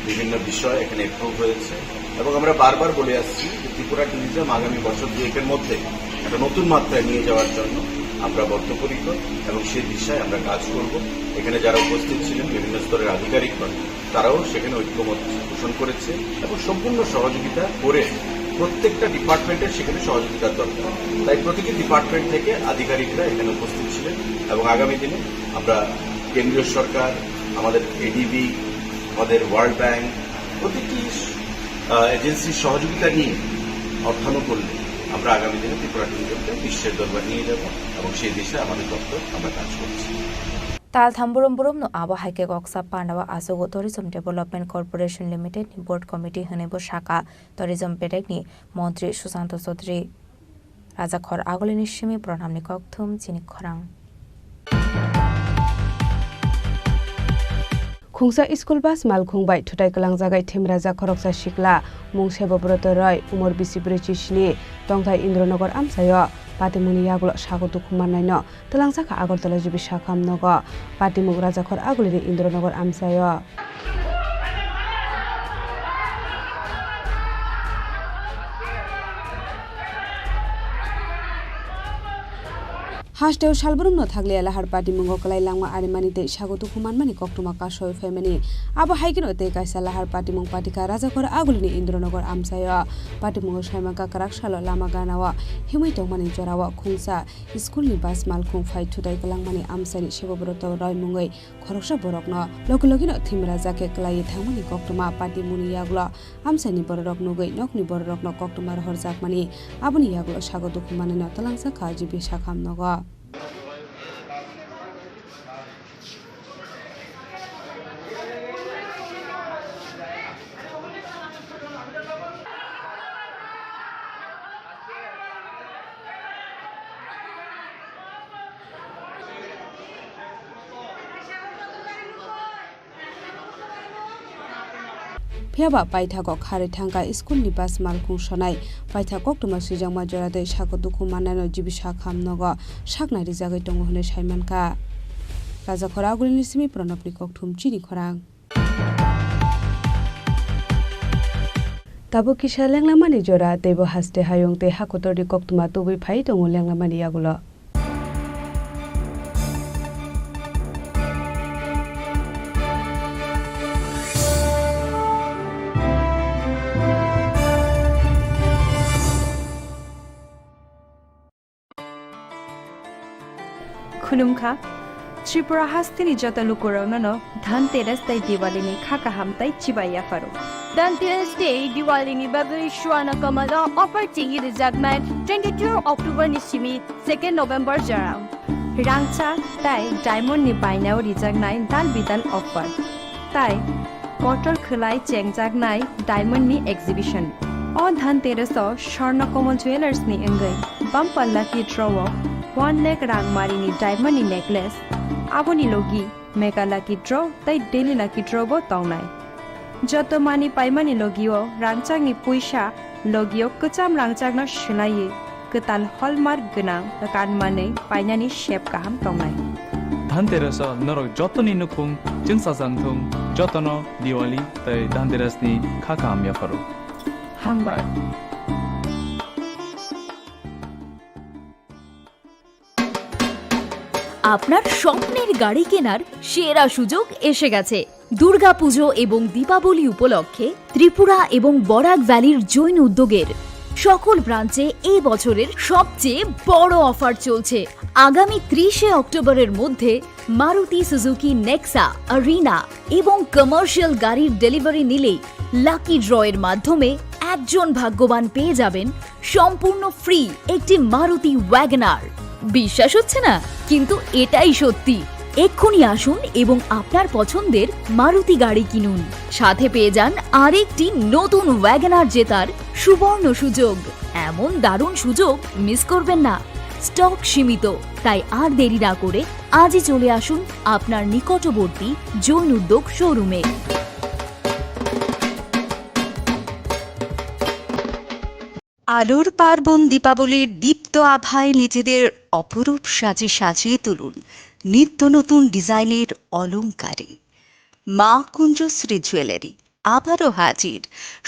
বিভিন্ন বিষয় এখানে অ্যাপ্রুভ হয়েছে এবং আমরা বারবার বলে আসছি যে ত্রিপুরা ট্যুরিজম আগামী বছর দুয়েকের মধ্যে একটা নতুন মাত্রায় নিয়ে যাওয়ার জন্য আমরা বদ্ধপরিকর এবং সেই দিশায় আমরা কাজ করব এখানে যারা উপস্থিত ছিলেন বিভিন্ন স্তরের আধিকারিকগণ তারাও সেখানে ঐক্যমত পোষণ করেছে এবং সম্পূর্ণ সহযোগিতা করে প্রত্যেকটা ডিপার্টমেন্টের সেখানে সহযোগিতার দরকার তাই প্রতিটি ডিপার্টমেন্ট থেকে আধিকারিকরা এখানে উপস্থিত ছিলেন এবং আগামী দিনে আমরা কেন্দ্রীয় সরকার আমাদের এডিবি আমাদের ওয়ার্ল্ড ব্যাংক প্রতিটি এজেন্সির সহযোগিতা নিয়ে অর্থানুকূল্যে আমরা আগামী দিনে ত্রিপুরা ট্যুরিজমকে বিশ্বের দরবার নিয়ে যাব এবং সেই দিশায় আমাদের দপ্তর আমরা কাজ করছি ताल थाम्बुरम बुरम नो आबो हाइके गक्सा पांडवा आसोगो टूरिज्म डेभलपमेंट कॉर्पोरेशन लिमिटेड नि बोर्ड कमिटी हनेबो शाखा टूरिज्म बेडेक नि मंत्री सुशांत चौधरी राजाखर आगोलिनि सिमी प्रणामनि कक्थुम चिनी खरां खुंसा स्कुल बास माल खुंबाय थुटाय कलां जागाय थेमराजा खरकसा सिकला मुं सेबब्रत रय उमर बिसिब्रै चिसनि तंथाय इन्द्रनगर आमसायो पातिमुनि यागुल सागो दुखुमानायन तलांसाखा आगरतला जिबि साखामनग पातिमुग राजाखर आगुलिनि इन्द्रनगर आमसायो हास्टेव सालब्रुम न थागले लाहार पार्टी मंगो कलाई लांगमा आरिमानि ते सागो दुखुमानमानि कक्टुमा कासय फेमिनि आबो हाइकिनो ते कायसा लाहार पार्टी मंग पार्टीका राजाखर आगुलिनि इन्द्रनगर आमसायो पार्टी मंगो सायमाका कराकसालो लामा गानावा हिमै तंमानि जरावा खुंसा स्कुलनि बास मालखुं फाइ थुदाय कलांमानि आमसानि सेबब्रत रय मुंगै खरकसा बरकन लोकलगिनो थिमरा जाके कलाई थांमानि कक्टुमा पार्टी मुनि यागुला आमसानि बररक नुगै नकनि बररकन कक्टुमा रहर जाकमानि आबुनि यागुला सागो दुखुमानिन तलांसा खाजिबि साखामनग फियाबा पाइथाको खारै थांगा स्कुलनि बास मालखुं सनाय पाइथा कक्टुमा सुजांमा जरादै सागो दुखु मानानो जिबिसा खामनग सागनारि जागै दङ होनो साइमानका राजा खरागुलिनि सिमी प्रणबनि कक्टुम चिनि खरां ताबो किसा लेंलामानि जरा देबो हास्ते हायं ते हाकोतरनि कक्टुमा तुबै फाइ दङ लेंलामानि यागुल खुलुमखा त्रिपुरा हास्तिनि जत लुकुराउनो धनतेरस तै दिवालीनि खाका हामतै चिबाया फारो धनतेरस डे दिवालीनि बागै शुआना कमला अफर चिंगी रिजागनाय 22 अक्टोबर नि सिमी 2 नोभेम्बर जराव रांचा ताइ डायमंड नि बायनाव रिजागनाय दान बिदान अफर ताइ कटल खलाय चेंगजागनाय डायमंड नि एक्जिबिशन अ धनतेरस स्वर्ण कमल ज्वेलर्स नि अंगै बम्पल्ला की ड्रॉव 1 लाख रांगमारिनि डायमंड नेकलेस आबोनि लोगी मेगा लाकी ड्र तै डेली लाकी ड्र बो तंगनाय जत मानि पाइमानि लोगियो रांचांनि पैसा लोगियो कचाम रांचांना शिलाये कताल हलमार्क गोनां कानमानै पाइनानि शेप गाहाम तंगनाय ধানতেরাস নরক যতনি নুখুং চিংসা জাংথুং যতন দিওয়ালি তাই ধানতেরাসনি খাকা আমিয়া ফারো হামবাই আপনার স্বপ্নের গাড়ি কেনার সেরা সুযোগ এসে গেছে দুর্গাপুজো এবং দীপাবলি উপলক্ষে ত্রিপুরা এবং বরাক ভ্যালির জৈন উদ্যোগের সকল ব্রাঞ্চে এই বছরের সবচেয়ে বড় অফার চলছে আগামী 30শে অক্টোবরের মধ্যে মারুতি সুজুকি নেক্সা আরিনা এবং কমার্শিয়াল গাড়ির ডেলিভারি নিলেই লাকি ড্রয়ের মাধ্যমে একজন ভাগ্যবান পেয়ে যাবেন সম্পূর্ণ ফ্রি একটি মারুতি ওয়াগনার বিশ্বাস হচ্ছে না কিন্তু এটাই সত্যি এক্ষুনি আসুন এবং আপনার পছন্দের মারুতি গাড়ি কিনুন সাথে পেয়ে যান আরেকটি নতুন ওয়াগনার জেতার সুবর্ণ সুযোগ এমন দারুণ সুযোগ মিস করবেন না স্টক সীমিত তাই আর দেরি না করে আজই চলে আসুন আপনার নিকটবর্তী জৈন উদ্যোগ শোরুমে আলোর পার্বণ দীপাবলির দীপ্ত আভায় নিজেদের অপরূপ সাজে সাজিয়ে তুলুন নিত্য নতুন ডিজাইনের অলংকারে মা কুঞ্জশ্রী জুয়েলারি আবারও হাজির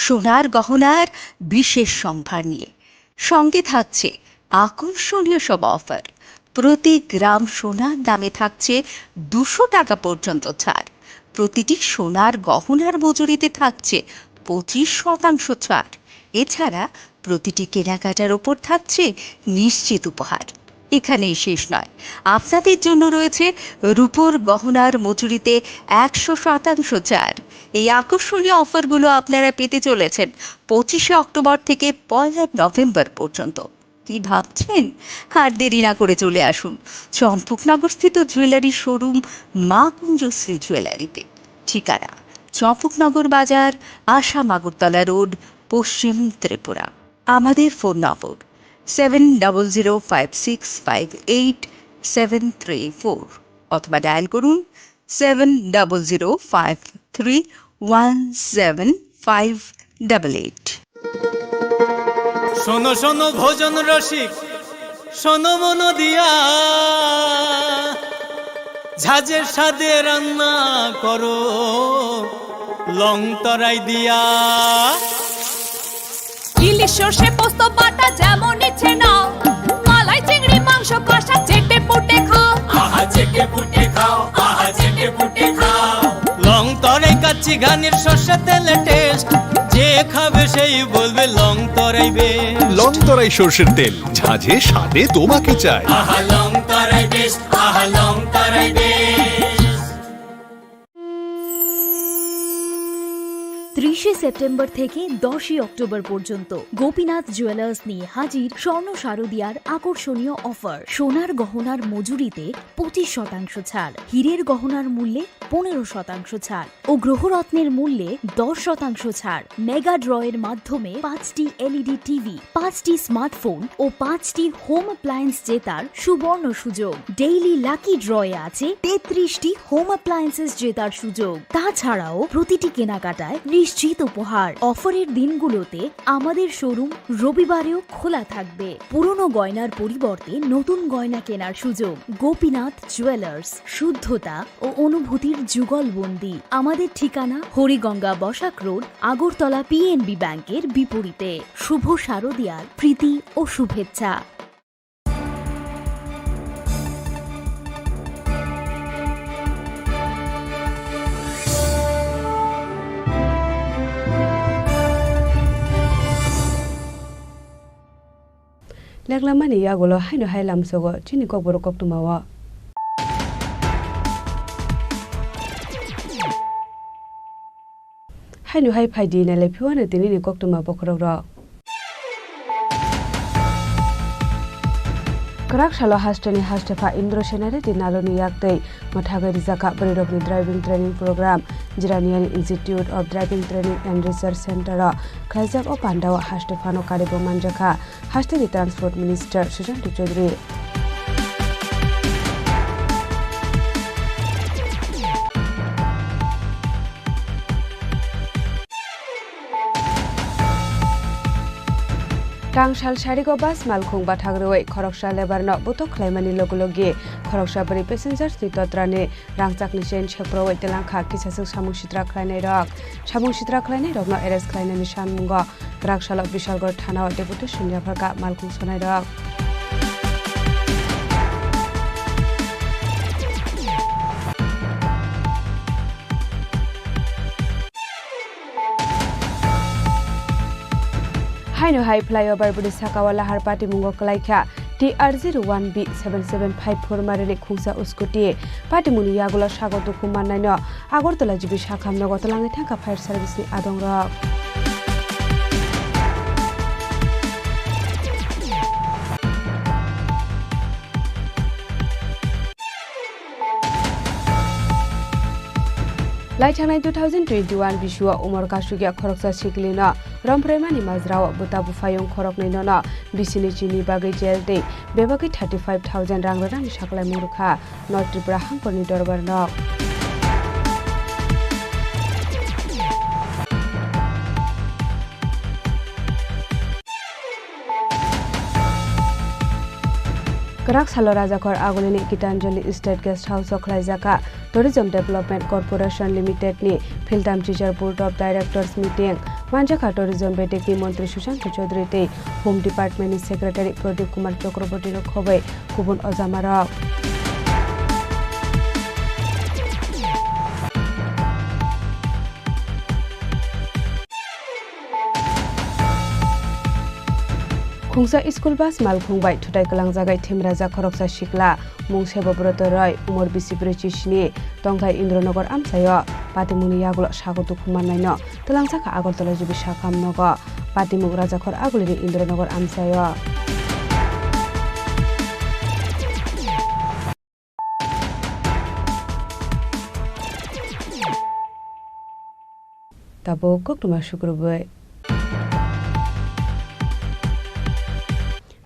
সোনার গহনার বিশেষ সম্ভার নিয়ে সঙ্গে থাকছে আকর্ষণীয় সব অফার প্রতি গ্রাম সোনার দামে থাকছে 200 টাকা পর্যন্ত ছাড় প্রতিটি সোনার গহনার মজুরিতে থাকছে 25% ছাড় এছাড়া প্রতিটি কেনাকাটার ওপর থাকছে নিশ্চিত উপহার এখানেই শেষ নয় আপনাদের জন্য রয়েছে রূপোর গহনার মজুরিতে 100% ছাড় এই আকর্ষণীয় অফারগুলো আপনারা পেতে চলেছেন 25শে অক্টোবর থেকে 1 নভেম্বর পর্যন্ত কি ভাবছেন আর দেরি না করে চলে আসুন চম্পকনগরস্থিত জুয়েলারি শোরুম মা কুঞ্জশ্রী জুয়েলারিতে ঠিকানা চম্পকনগর বাজার আসাম আগরতলা রোড পশ্চিম ত্রিপুরা আমাদের ফোন নম্বর 7005658734 অথবা ডায়াল করুন 7005317588 শোনো শোনো ভোজন রসিক শোনো মন দিয়া ঝাঁঝের স্বাদে রান্না করো লং তরাই দিয়া ইলিশ সর্ষে পোস্ত বাটা যেমন ইচ্ছে নাও মালাই চিংড়ি মাংস কষা চেটে পুটে খাও আহা চেটে পুটে খাও আহা চেটে পুটে খাও লং তরাই কাচ্চি ঘানির সর্ষে তেলে টেস্ট যে খাবে সেই বলবে লং তরাই বেশ লং তরাই সর্ষের তেল ঝাঁঝে স্বাদে তোমাকে চাই আহা লং তরাই বেশ আহা লং তরাই বেশ 30শে সেপ্টেম্বর থেকে 10ই অক্টোবর পর্যন্ত গোপীনাথ জুয়েলার্স নিয়ে হাজির স্বর্ণ শারদিয়ার আকর্ষণীয় অফার সোনার গহনার মজুরিতে 25% ছাড় হীরের গহনার মূল্যে 15% ছাড় ও গ্রহরত্নের মূল্যে 10% ছাড় মেগা ড্রয়ের মাধ্যমে 5টি এলইডি টিভি 5টি স্মার্টফোন ও 5টি হোম অ্যাপ্লায়েন্স জেতার সুবর্ণ সুযোগ ডেইলি লাকি ড্রয়ে আছে 33টি হোম অ্যাপ্লায়েন্সেস জেতার সুযোগ তাছাড়াও প্রতিটি কেনাকাটায় নিশ্চিত উপহার অফারের দিনগুলোতে আমাদের শোরুম রবিবারেও খোলা থাকবে পুরনো গয়নার পরিবর্তে নতুন গয়না কেনার সুযোগ গোপীনাথ জুয়েলার্স শুদ্ধতা ও অনুভূতির যুগলবন্দি আমাদের ঠিকানা হরিগঙ্গা বসাক রোড আগরতলা পিএনবি ব্যাংকের বিপরীতে শুভ শারদিয়ার প্রীতি ও শুভেচ্ছা লেগলামানি ইয়াগুলো হাইনো হাইলাম সগো চিনি kokborok koktumawa হাইনো হাই ফাইদি নালে ফিওয়ানে তিনি koktuma bokrok ro Kerak shalo hastani hastefa Indro Senare di naloni yaktei mathagai rijaka berirokni driving training program Jiranian Institute of Driving Training and Research Center khaijak o pandawa hastefano karibo manjaka hastani Transport Minister Sujanti Chaudhary Tangshal Sharigo bus Malkhung Bathagroi, Khoroksa Lebarno, Buto Clemani Logologi, Khoroksa Bari passengers Nitotrane, Rangchak Nishan Chepro, Telanka, Kisasu Samushitra Kleine Rock, Samushitra Kleine Rock, no Eres Kleine Nishan Mungo, Grakshalok Vishalgor Tana, Deputation Yaparka, Malkhung Sonai Rock. Haino High Flyover Budi Sakawala Harpati Mungo Kalaika TR01B 7754 Marili Khungsa Uskuti Pati Muni Yagula Shagotu Kumanano Agortola Jibi Shakam Nogotalangi Tanka Fire Service ni Adongra Laichanai 2021 Bishua Umar Kashugia Khoroksa Shiklina Rompremani Mazrao Butabu Fayong Khorok Ninona Bisini Chini Bagai Jelte Bebaki 35,000 Rangrang Shakla Murukha North Tripura Hankoni Dorbarno Karak Salo Rajakor Agolini Gitanjali State Guest House of Klaizaka Tourism Development Corporation Limited ni Philtam Teacher Board of Directors Meeting Manjaka Tourism Betek ni Montri Sushanta Chaudhary te Home Department ni Secretary Pradeep Kumar Chakraborty no khobai Kubun Ozamara Khungsa School Bus Malkhung Bai Thutai Kalang Jagai Thimraja Khoroksa Shikla Mungseba Broto Roy Umor Bisipre Chishni Tongkai Indronagar Amsayo Patimuni Yaglo Shagotu Kumannaino Telangjaka Agartala Jibi Shakam Nogo Patimuk Rajakhor Agulini Indronagar Amsayo Tabo Koktuma Shukrubai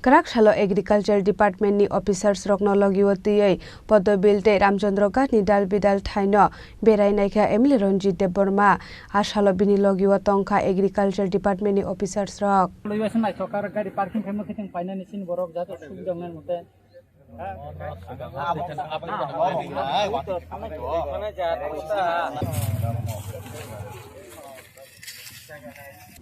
Karak Shalo Agriculture Department ni officers rokno logiwati Podo Bilte Ramchandra Ghat ni dal bidal thaino berai naikha Emily Ranjit Deborma Ashalo bini logiwa tongkha Agriculture Department ni officers rok logiwation nai sokar gari parking phemo kiting paina nisin borok jato sugdang nan mote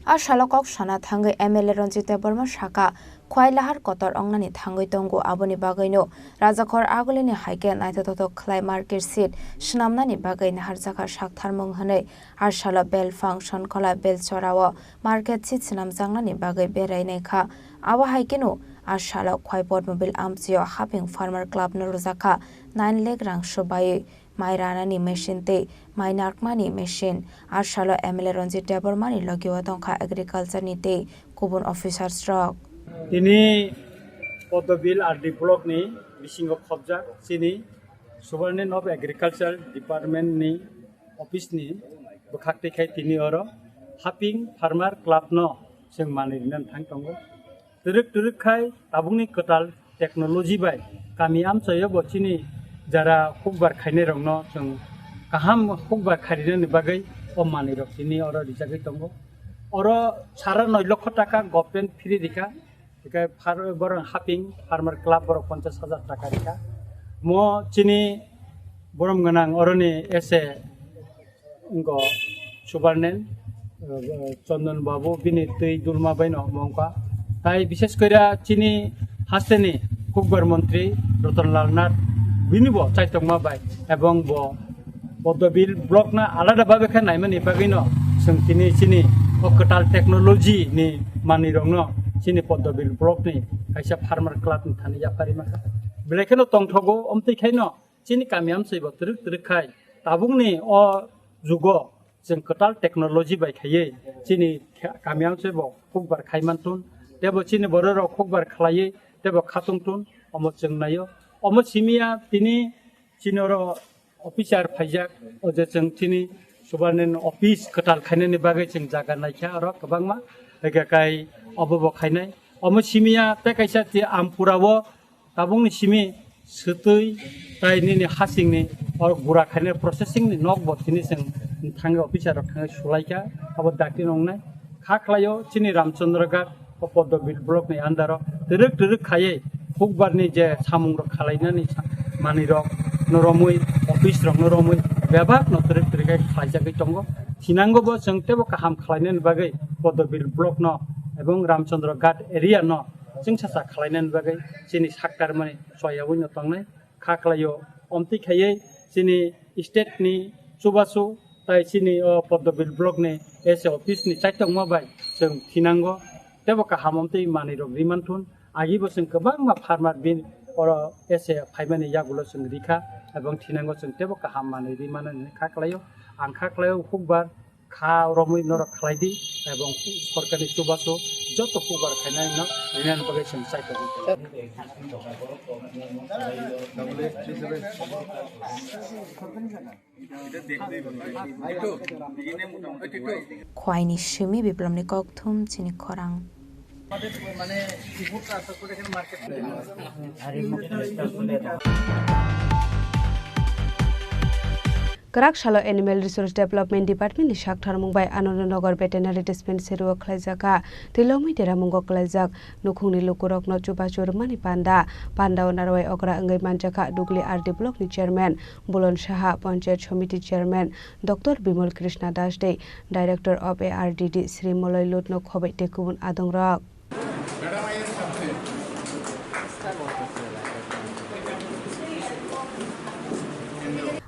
Ashalokok Shana Thangai MLA Ranjit Deborma Shaka Khoilahar Kotor Ongnani Thangoi Tongo Aboni Bagaino Rajakhor Agolini Haike Naitoto Klai Market Seat Shnamnani Bagai Harjaka Shakthar Monghane Arshala Bell Function Kola Bell Chorawa Market Seat Snam Jangnani Bagai Berai Nekha Awa Haikeno Arshala Khoipot Mobile Amsio Happing Farmer Club Noruzaka 9 leg rang Shobai Mairana machine te Mainarkmani machine Arshala MLA Ranjit Debormani Logiwa Tongkha Agriculture ni te Kubun Officer Stroke Ini Podobil RD Block ni Bisingo Khobja sini Superintendent of Agriculture Department ni office ni Bukhakte khai tini oro Happing Farmer Club no sing manirinan thang tongo Turuk khai tabungni kotal technology bai kami am sayo bochini jara khukbar khaine rongno sing kaham khukbar kharine bagai o manirok tini oro dijagai tongo oro sara 9 lakh টাকা government free দিকা Jika barang Happing Farmer Club borok 50,000 taka rika. Mo Chini borom ganang oroni ese ngo Superintendent Chandan Babu bini tei dulma baino mongka. Tai বিশেষ কইরা Chini Haseni Kokborok মন্ত্রী Ratanlal Nath bini bo chaitongma bai ebong bo Podobil blok na alada babe khan naimani bagino sing Chini okatal technology ni manirongno Chini Podobil Block ni kaisa Farmer Club ni thani japari maka belekeno tongthogo omtei khaino Chini kamiam seibo turuk khai tabung ni o jugo jeng kotal technology bai khaiye Chini kamiam seibo khukbar khaimantun tebo Chini bororo khukbar khlaiye tebo khatungtun omo jengnayo omo simia tini Chinoro officer phaijak oje jeng Chini Superintendent office kotal khainani bagai jeng jaga naikha aro kabangma lega kai Obo khainai omo simia te kaisa ti ampurawo tabung ni simi sutui tai ni hasing ni or gura khaine processing ni nok bo tini sing thang officer rok thang sulaika abo dakti nongnai kha khlayo Chini Ramchandra Ghat Padmabil ব্লকनि आन्दाराव दोरोक खायै फुकबारनि जे सामुं रक खालायनानै मानि रक नरमै office रक नरमै बेबाक न दोरोक खालायजागै दङ थिनांगौबो जों तेबो गाहाम खालायनायनि बागै पद्मबिल ब्लक न एबं रामचंद्र घाट एरिया न जों सासा खालायनायनि बागै जोंनि सरकार माने सहायावै न थांनाय खाख्लायो अमति खायै जोंनि स्टेटनि सुबासु ताई जोंनि पद्मबिल ब्लकनि एस अफिसनि साइटआव माबाय जों थिनांगौ तेबो गाहाम अमति मानि रक रिमानथुन आगिबो जों गोबां मा फार्मार बिन एसे फाइमानि यागुलो जों रिखा एबं थिनांगौ जों तेबो गाहाम मानि रिमाननि खाख्लायो आं खाख्लायो फुकबार खा रमै नरक खालायदि एबं सरकारनि सुबासु जत फुकबार खायनाय न रिनान बागै जों साइटआव खवाइनि सिमी बिप्लबनि ककथुम चिनी खरां Karakshalo Animal Resource Development Department ni Shakthar Mumbai Anandanagar Veterinary Dispensary o khlaijaka Tilomui Tera Mungo khlaijak Nukhungni Lukurok no Chubachur Mani Panda Panda Onarwai Okra Angai Manjaka Dugli RD Block ni Chairman Bulon Shaha Panchayat Committee Chairman Dr. Bimal Krishna Das Day Director of ARDD Sri Moloi Lut no Khobai Tekubun Adongrok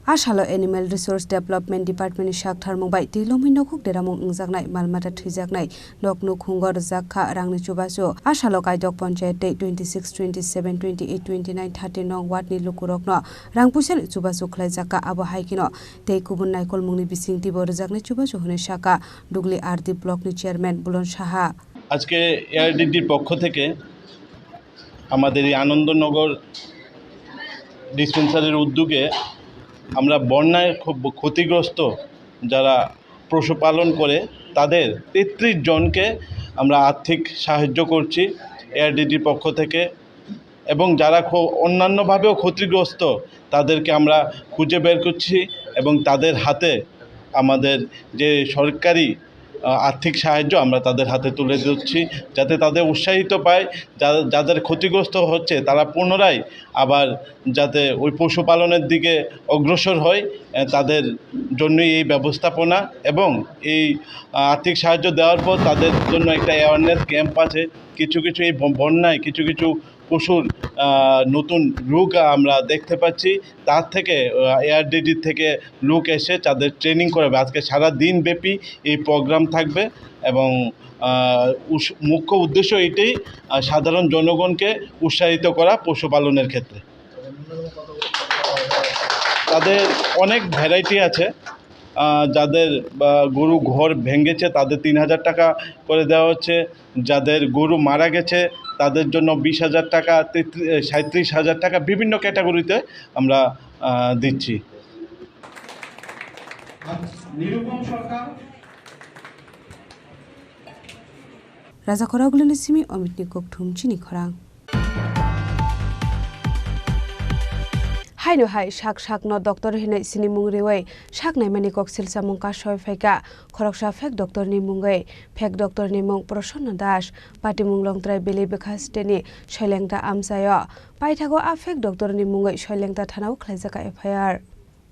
Ashalo Animal Resource Development Department ni Shakthar Mumbai Tilomui Nokuk Deramung Ingjaknai Malmata Thwijaknai Noknu Khungor Jakha Rangni Chubasu Ashalo Kaidok Panchayat Day 26 27 28 29 30 nong Ward ni Lukurokno Rangpusen Chubasu Khlaijaka Abo Haikino Tei Kubun Naikol Mungni Bisingti Borjaknai Chubasu Hune Shaka Dugli RD Block ni Chairman Bulon Shaha আজকে এআরডিডির পক্ষ থেকে আমাদের এই আনন্দনগর ডিসপেন্সারির উদ্যোগে আমরা বন্যায় খুব ক্ষতিগ্রস্ত যারা পশুপালন করে তাদের ৩৩ জনকে আমরা আর্থিক সাহায্য করছি এআরডিডির পক্ষ থেকে এবং যারা অন্যান্যভাবেও ক্ষতিগ্রস্ত তাদেরকে আমরা খুঁজে বের করছি এবং তাদের হাতে আমাদের যে সরকারি আর্থিক সাহায্য আমরা তাদের হাতে তুলে দিচ্ছি যাতে তাদের উৎসাহিত পায় যাদের ক্ষতিগ্রস্ত হচ্ছে তারা পুনরায় আবার যাতে ওই পশুপালনের দিকে অগ্রসর হয় তাদের জন্যই এই ব্যবস্থাপনা এবং এই আর্থিক সাহায্য দেওয়ার পর তাদের জন্য একটা অ্যাওয়ারনেস ক্যাম্প আছে কিছু এই বন্যায় কিছু পশুর নতুন রোগ আমরা দেখতে পাচ্ছি তার থেকে এআরডিডি থেকে লোক এসে তাদের ট্রেনিং করাবে আজকে সারা দিন ব্যাপী এই প্রোগ্রাম থাকবে এবং মুখ্য উদ্দেশ্য এটাই সাধারণ জনগণকে উৎসাহিত করা পশুপালনের ক্ষেত্রে তাদের অনেক ভ্যারাইটি আছে যাদের গরু ঘর ভেঙেছে তাদের ৩,০০০ টাকা করে দেওয়া হচ্ছে যাদের গরু মারা গেছে তাদের জন্য ২০,০০০ টাকা ৩৭,০০০ টাকা বিভিন্ন ক্যাটাগরিতে আমরা দিচ্ছি Raja Khoragulani Simi Omitni Kokthum Chini Khorang Haino hai shak no doctor hinai sini mungriwai shak nai mani kok silsa mungka shoi phaika khoroksha fek doctor ni mungai fek doctor ni mung Prasanna Das pati munglong trai beli bekha steni Shoilengta amsayo paithago a fek doctor ni mungai Shoilengta thanau khlaijaka FIR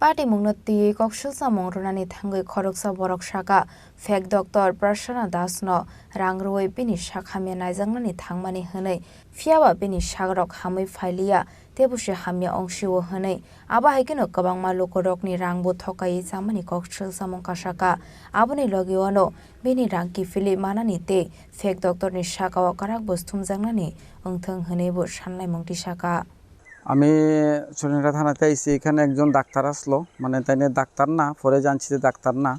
Party Mungnoti Kokshilsa Mongrunani Tangai Koroksa Borok Shaka Fek Doctor Prasanna Das no Rangroi Bini Shakhami Naizangani Tangmani Hane Fiawa Bini Shagrok Hami Failia Tebushi Hamia Ongshiwo Hane Aba Hikino Kabang Malukorok ni Rangbo Tokai Zamani Kokshilsa Monkashaka Abuni Logiwano Bini Ranki Fili Manani Te Fek Doctor ni Shaka Wakarak Bostum Zangnani Ungthang Hanebu Shanlai Mungti Shaka আমি সোনারগাঁ থানাতে আইছি এখানে একজন doctor আসলো মানে তাইনে doctor না পরে জানছি যে ডাক্তার না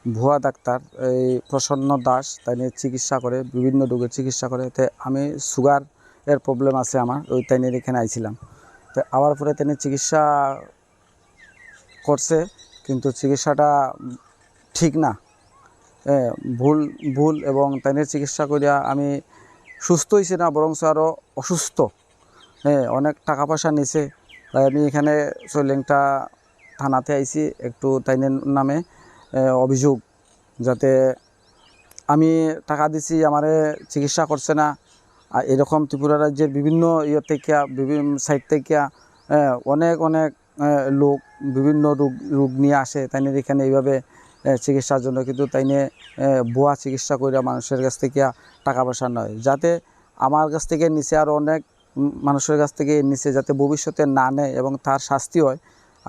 ভুয়া ডাক্তার এই প্রসন্ন দাস তাইনে চিকিৎসা করে বিভিন্ন রোগের চিকিৎসা করে তো আমি সুগার এর প্রবলেম আছে আমার ওই তাইনের এখানে আইছিলাম তো আবার পরে তাইনে চিকিৎসা করছে কিন্তু চিকিৎসাটা ঠিক না ভুল এবং তাইনের চিকিৎসা করিয়া আমি সুস্থ হইছি না বরং আরও অসুস্থ অনেক টাকা পয়সা নিছে তাই আমি এখানে শৈলেংটা থানাতে আইছি একটু তাইনের নামে অভিযোগ যাতে আমি টাকা দিছি আমারে চিকিৎসা করছে না। আর এরকম ত্রিপুরা রাজ্যের বিভিন্ন থেকে বিভিন্ন সাইড থেকে অনেক লোক বিভিন্ন রোগ নিয়ে আসে তাই এখানে এইভাবে চিকিৎসার জন্য, কিন্তু তাই নিয়ে ভুয়া চিকিৎসা করে মানুষের কাছ থেকে টাকা পয়সা নয়, যাতে আমার কাছ থেকে নিচে আরও অনেক মানুষের কাছ থেকে নিচে যাতে ভবিষ্যতে না নেয় এবং তার শাস্তি হয়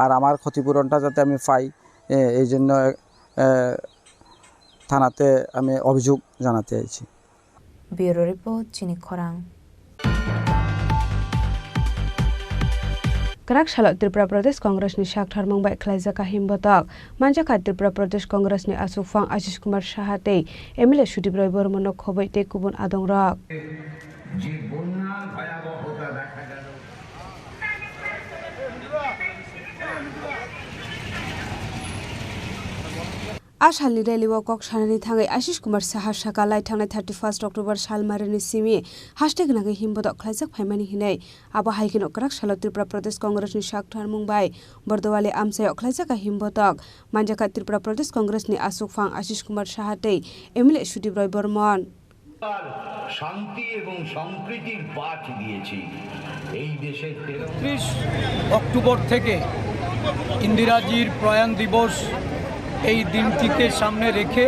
আর আমার ক্ষতিপূরণটা যাতে আমি পাই, এই জন্য থানাতে আমি অভিযোগ জানাতে চাইছি। ব্যুরো রিপোর্ট চিনি খরাং। Karak Shalot Tripura Pradesh Congress ni Shak Tharmang Bai Khlaijaka Himbotak Manjaka Tripura Pradesh Congress ni Asufang Ashish Kumar Shahate MLA Shudibroy Bormonok Khoboi te Kubun Adongrok Ashalni rally walk shanani thangai Ashish Kumar Saha Shaka lai thangnai 31 October salmarani simi hashtag nagai himbodak khlaijak phaimani hinai abo haikino Karak Shalot Tripura Pradesh Congress ni Shak Tharmung Bai Bordowali Amsai khlaijaka himbodak Manjaka Tripura Pradesh Congress ni Asufang Ashish Kumar Shahate MLA Shudibroy Bormon শান্তি এবং সম্প্রীতির পাঠ দিয়েছি এই দেশের 30 October থেকে ইন্দিরাজির প্রয়াণ দিবস এই দিনটিকে সামনে রেখে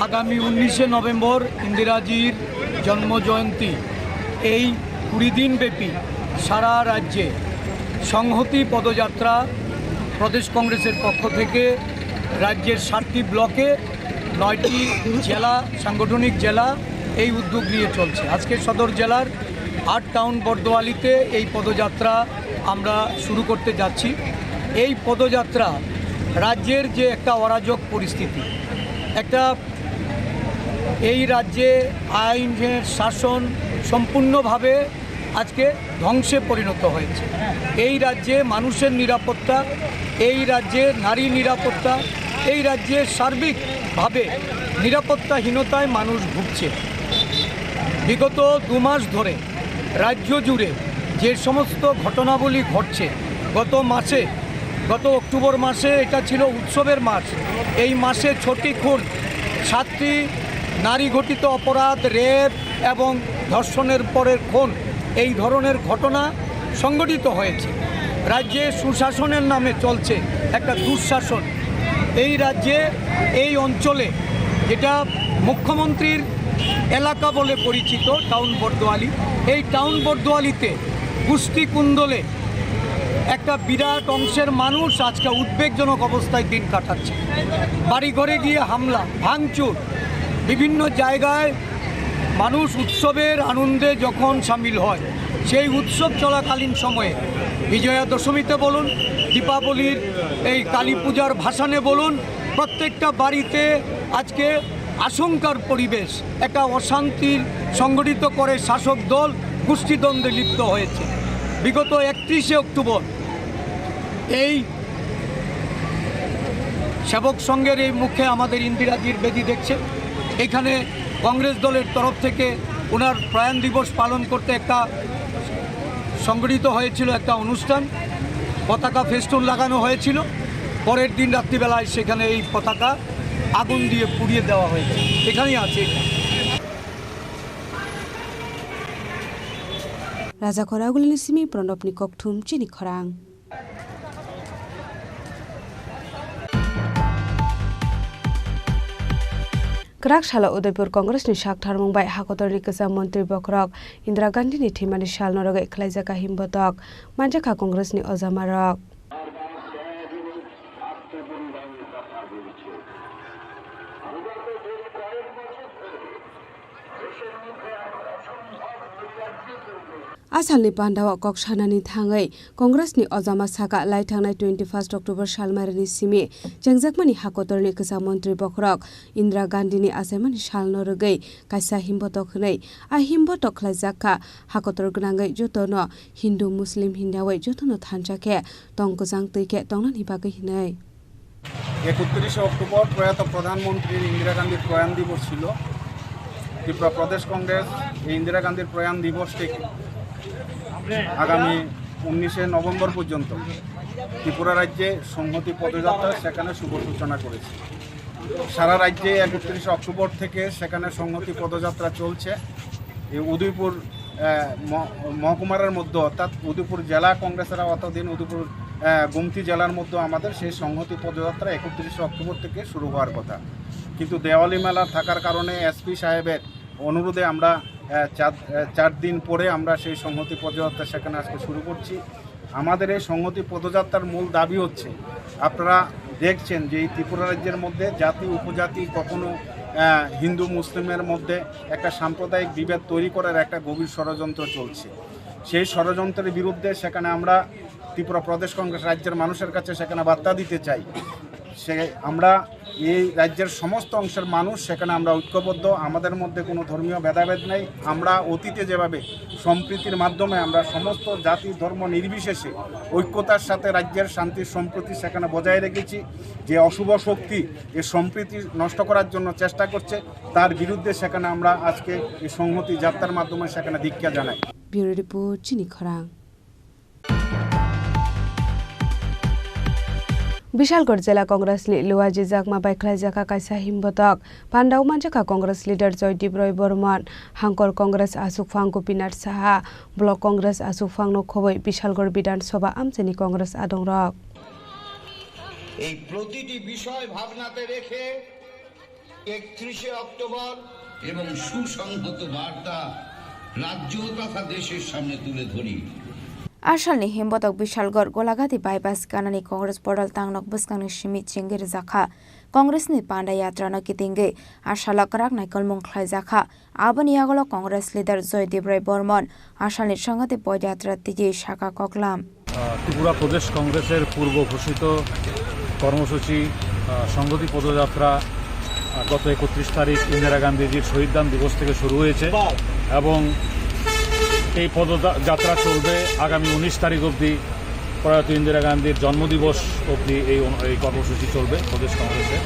আগামী 19শে নভেম্বর ইন্দিরাজির জন্মজয়ন্তী এই 20 দিন ব্যাপী সারা রাজ্যে সংহতি পদযাত্রা প্রদেশ কংগ্রেসের পক্ষ থেকে রাজ্যের 7টি ব্লকে 9টি জেলা সাংগঠনিক জেলা এই উদ্যোগ নিয়ে চলছে। আজকে সদর জেলার 8 টাউন বর্দোয়ালিতে এই পদযাত্রা আমরা শুরু করতে যাচ্ছি। এই পদযাত্রা রাজ্যের যে একটা অরাজক পরিস্থিতি, একটা এই রাজ্যে আইনের শাসন সম্পূর্ণভাবে আজকে ধ্বংসে পরিণত হয়েছে। এই রাজ্যে মানুষের নিরাপত্তা, এই রাজ্যে নারী নিরাপত্তা, এই রাজ্যে সার্বিকভাবে নিরাপত্তাহীনতায় মানুষ ভুগছে। বিগত 2 মাস ধরে রাজ্য জুড়ে যে সমস্ত ঘটনাবলী ঘটছে, গত অক্টোবর মাসে এটা ছিল উৎসবের মাস, এই মাসে ছটি খুন, 7টি নারী ঘটিত অপরাধ, রেপ এবং ধর্ষণের পরের খুন, এই ধরনের ঘটনা সংঘটিত হয়েছে। রাজ্যে সুশাসনের নামে চলছে একটা দুঃশাসন। এই রাজ্যে এই অঞ্চলে যেটা মুখ্যমন্ত্রীর এলাকা বলে পরিচিত টাউন বর্দোয়ালি, এই টাউন বর্দোয়ালিতে কুস্তি কুন্দলে একটা বিরাট অংশের মানুষ আজকে উদ্বেগজনক অবস্থায় দিন কাটাচ্ছে। বাড়িঘরে গিয়ে হামলা, ভাঙচুর, বিভিন্ন জায়গায় মানুষ উৎসবের আনন্দে যখন সামিল হয়, সেই উৎসব চলাকালীন সময়ে বিজয়া দশমীতে বলুন, দীপাবলির এই কালী পূজার ভাসানে বলুন, প্রত্যেকটা বাড়িতে আজকে আশঙ্কার পরিবেশ, একটা অশান্তির সংগঠিত করে শাসক দল গোষ্ঠীদ্বন্দ্বে লিপ্ত হয়েছে। বিগত 31শে অক্টোবর এই সেবক সংঘের এই মুখে আমাদের ইন্দিরাজির বেদি দেখছে, এখানে কংগ্রেস দলের তরফ থেকে ওনার প্রয়াণ দিবস পালন করতে একটা সংগঠিত হয়েছিল একটা অনুষ্ঠান, পতাকা ফেস্টুন লাগানো হয়েছিল। পরের দিন রাত্রিবেলায় সেখানে এই পতাকা আগুন দিয়ে পুড়িয়ে দেওয়া হয়েছে, এখানেই আছে। Raja Khoragulini Simi Pronopni Kokthum Chini Khorang Karak Shala Udaipur Congress ni Shak Tharmung Bai Hakotor ni Kasa Mantri Bokrok Indira Gandhi ni Thimani Shal Noroga Khlaijaka Himbotok Manjaka Congress ni Ozamarok Asalni Pandawa Kok Shanani Thangai Congress ni Ozama Saka Lai Thangnai 21 October Shalmarani Simi Jengjakmani Hakotor ni Kasa Mantri Bokrok Indira Gandhi ni Asemani Shal Norogai Kaisa Himbotok Hnai A Himbotok Khlaijaka Hakotor Gnangai Jotono Hindu Muslim Hindawai Jotono Thanjake Tongkojang Teike Tongnani Bagai Hnai 31 October প্রয়াত প্রধানমন্ত্রী ইন্দিরা গান্ধীর প্রয়াণ দিবস ছিল। ত্রিপুরা প্রদেশ কংগ্রেস এই ইন্দিরা গান্ধীর প্রয়াণ দিবস থেকে আগামী 19শে নভেম্বর পর্যন্ত ত্রিপুরা রাজ্যে সংহতি পদযাত্রা সেখানে শুভ সূচনা করেছে। সারা রাজ্যে 31 অক্টোবর থেকে সেখানে সংহতি পদযাত্রা চলছে। এই উদয়পুর মহকুমার মধ্যে অর্থাৎ উদয়পুর জেলা কংগ্রেসের আওতাধীন উদয়পুর গুমতি জেলার মধ্যে আমাদের সেই সংহতি পদযাত্রা 31 অক্টোবর থেকে শুরু হওয়ার কথা, কিন্তু দেওয়ালি মেলা থাকার কারণে এসপি সাহেবের অনুরোধে আমরা 4 দিন পরে আমরা সেই সংহতি পদযাত্রা সেখানে আজকে শুরু করছি। আমাদের এই সংহতি পদযাত্রার মূল দাবি হচ্ছে, আপনারা দেখছেন যে এই ত্রিপুরা রাজ্যের মধ্যে জাতি উপজাতি কখনো হিন্দু মুসলিমের মধ্যে একটা সাম্প্রদায়িক বিভেদ তৈরি করার একটা গভীর ষড়যন্ত্র চলছে। সেই ষড়যন্ত্রের বিরুদ্ধে সেখানে আমরা ত্রিপুরা প্রদেশ কংগ্রেস রাজ্যের মানুষের কাছে সেখানে বার্তা দিতে চাই। আমরা এই রাজ্যের সমস্ত অংশের মানুষ সেখানে আমরা ঐক্যবদ্ধ, আমাদের মধ্যে কোনো ধর্মীয় ভেদাভেদ নেই। আমরা অতীতে যেভাবে সম্প্রীতির মাধ্যমে আমরা সমস্ত জাতি ধর্ম নির্বিশেষে ঐক্যতার সাথে রাজ্যের শান্তি সম্প্রীতি সেখানে বজায় রেখেছি, যে অশুভ শক্তি এই সম্প্রীতি নষ্ট করার জন্য চেষ্টা করছে তার বিরুদ্ধে সেখানে আমরা আজকে এই সংহতি যাত্রার মাধ্যমে সেখানে ধিক্কার জানাই। ব্যুরো রিপোর্ট চিনি খরাং। বিশালগড় জেলা কংগ্রেসনি লুয়াজি জাকমা बायख्लायजाखा कायसा हिमबतक पान्डाव मानजाखा कांग्रेस लीडर जयदीप रॉय बर्मन हांकर कांग्रेस आसुकफां गोपीनाथ साहा ब्लक कांग्रेस आसुकफां नो खबै বিশালগড় বিধানসভা আমচেনি कांग्रेस आदंरक এই প্রতিটি বিষয় ভাবনাতে রেখে 31 অক্টোবর এবং সুসংহত বার্তা রাজ্য তথা দেশের সামনে তুলে ধরি। Arsalni himbotok Bishalgor Golagati bypass kanani Congress portal tangnok buskang shimi chingir zakha Congress ni panda yatra no kitinge Arshala karak naikol mungklai zakha abani agolo Congress leader Joydeep Roy Bormon Arsalni sangate পদযাত্রা tige shaka koklam Tripura প্রদেশ কংগ্রেসের পূর্ব ঘোষিত কর্মসূচি সংহতি পদযাত্রা গত 31 তারিখ ইন্দিরা গান্ধীজির শহীদদান দিবস থেকে শুরু হয়েছে এবং এই পদযাত্রা চলবে আগামী 19 তারিখ অবধি প্রয়াত ইন্দিরা গান্ধীর জন্মদিবস অবধি এই কর্মসূচি চলবে প্রদেশ কংগ্রেসের।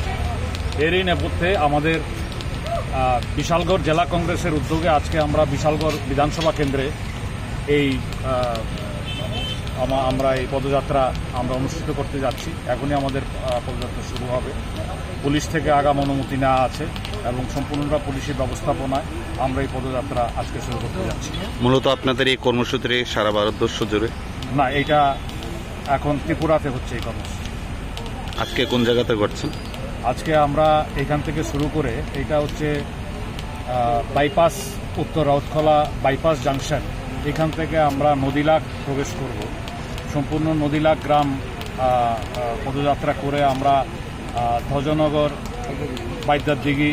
এরই নেপথ্যে আমাদের বিশালগড় জেলা কংগ্রেসের উদ্যোগে আজকে আমরা বিশালগড় বিধানসভা কেন্দ্রে আমরা এই পদযাত্রা আমরা অনুষ্ঠিত করতে যাচ্ছি। এখনই আমাদের পদযাত্রা শুরু হবে। পুলিশ থেকে আগাম অনুমতি নেওয়া আছে এবং সম্পূর্ণটা পুলিশের ব্যবস্থাপনায় আমরা এই পদযাত্রা আজকে শুরু করতে যাচ্ছি। মূলত আপনাদের এই কর্মসূচি সারা ভারতবর্ষ জুড়ে? না, এটা এখন ত্রিপুরাতে হচ্ছে এই কর্মসূচি। আজকে কোন জায়গাতে করছেন? আজকে আমরা এখান থেকে শুরু করে এটা হচ্ছে বাইপাস উত্তর রাউতখোলা বাইপাস জাংশন, এখান থেকে আমরা নদীলাখ প্রবেশ করব। সম্পূর্ণ নদীলাখ গ্রাম পদযাত্রা করে আমরা ধ্বজনগর, বাইদ্যারদিঘি,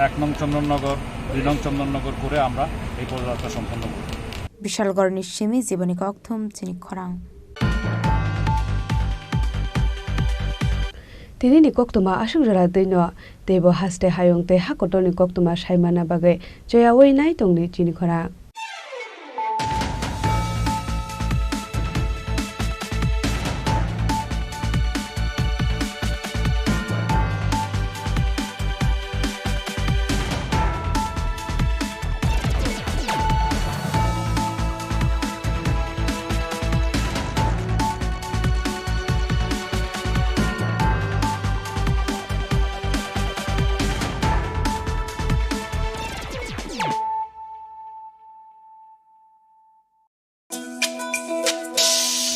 1 নং চন্দননগর, 2 নং চন্দননগর করে আমরা এই পদযাত্রা সম্পন্ন করব। বিশালগড় নিশ্চিমি জীবনী ককথুম চিনি খরাং তিনি ni koktuma asungjara deino tebo haste hayongte hakotoni koktuma saimana bagai joyawoi nai tongni chini khorang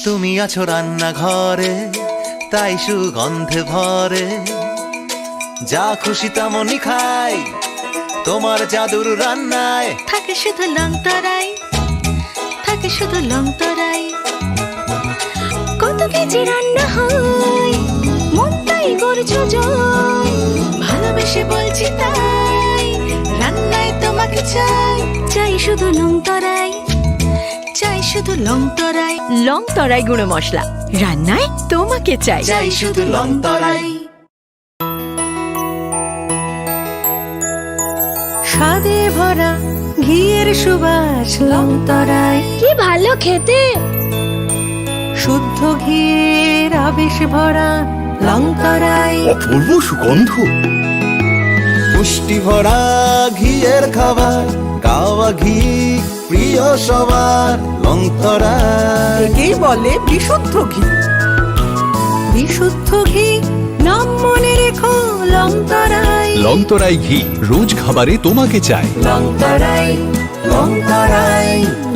তুমি আছো রান্নাঘরে তাই সুগন্ধে ভরে যা খুশি তেমনই খাই তোমার জাদুর রান্নায় থাকে শুধু লং তরাই থাকে শুধু লং তরাই কত কেজি রান্না হয় মনটাই করছো জয় ভালোবেসে বলছি তাই রান্নায় তোমাকে চাই চাই শুধু লং তরাই চাই শুধু লং তরাই গুঁড়ো মশলা রান্নায় তোমাকে চাই চাই শুধু লং তরাই স্বাদে ভরা ঘিয়ের সুবাস লং তরাই কি ভালো খেতে শুদ্ধ ঘিয়ের আবেশ ভরা লং তরাই অপূর্ব সুগন্ধ পুষ্টি ভরা ঘিয়ের খাবার গাওয়া ঘি প্রিয় সবার লং তরাই একেই বলে বিশুদ্ধ ঘি বিশুদ্ধ ঘি নাম মনে রেখো লংতরাই ঘি রোজ খাবারে তোমাকে চাই। লংতরাই লংতরাই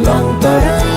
লংতরাই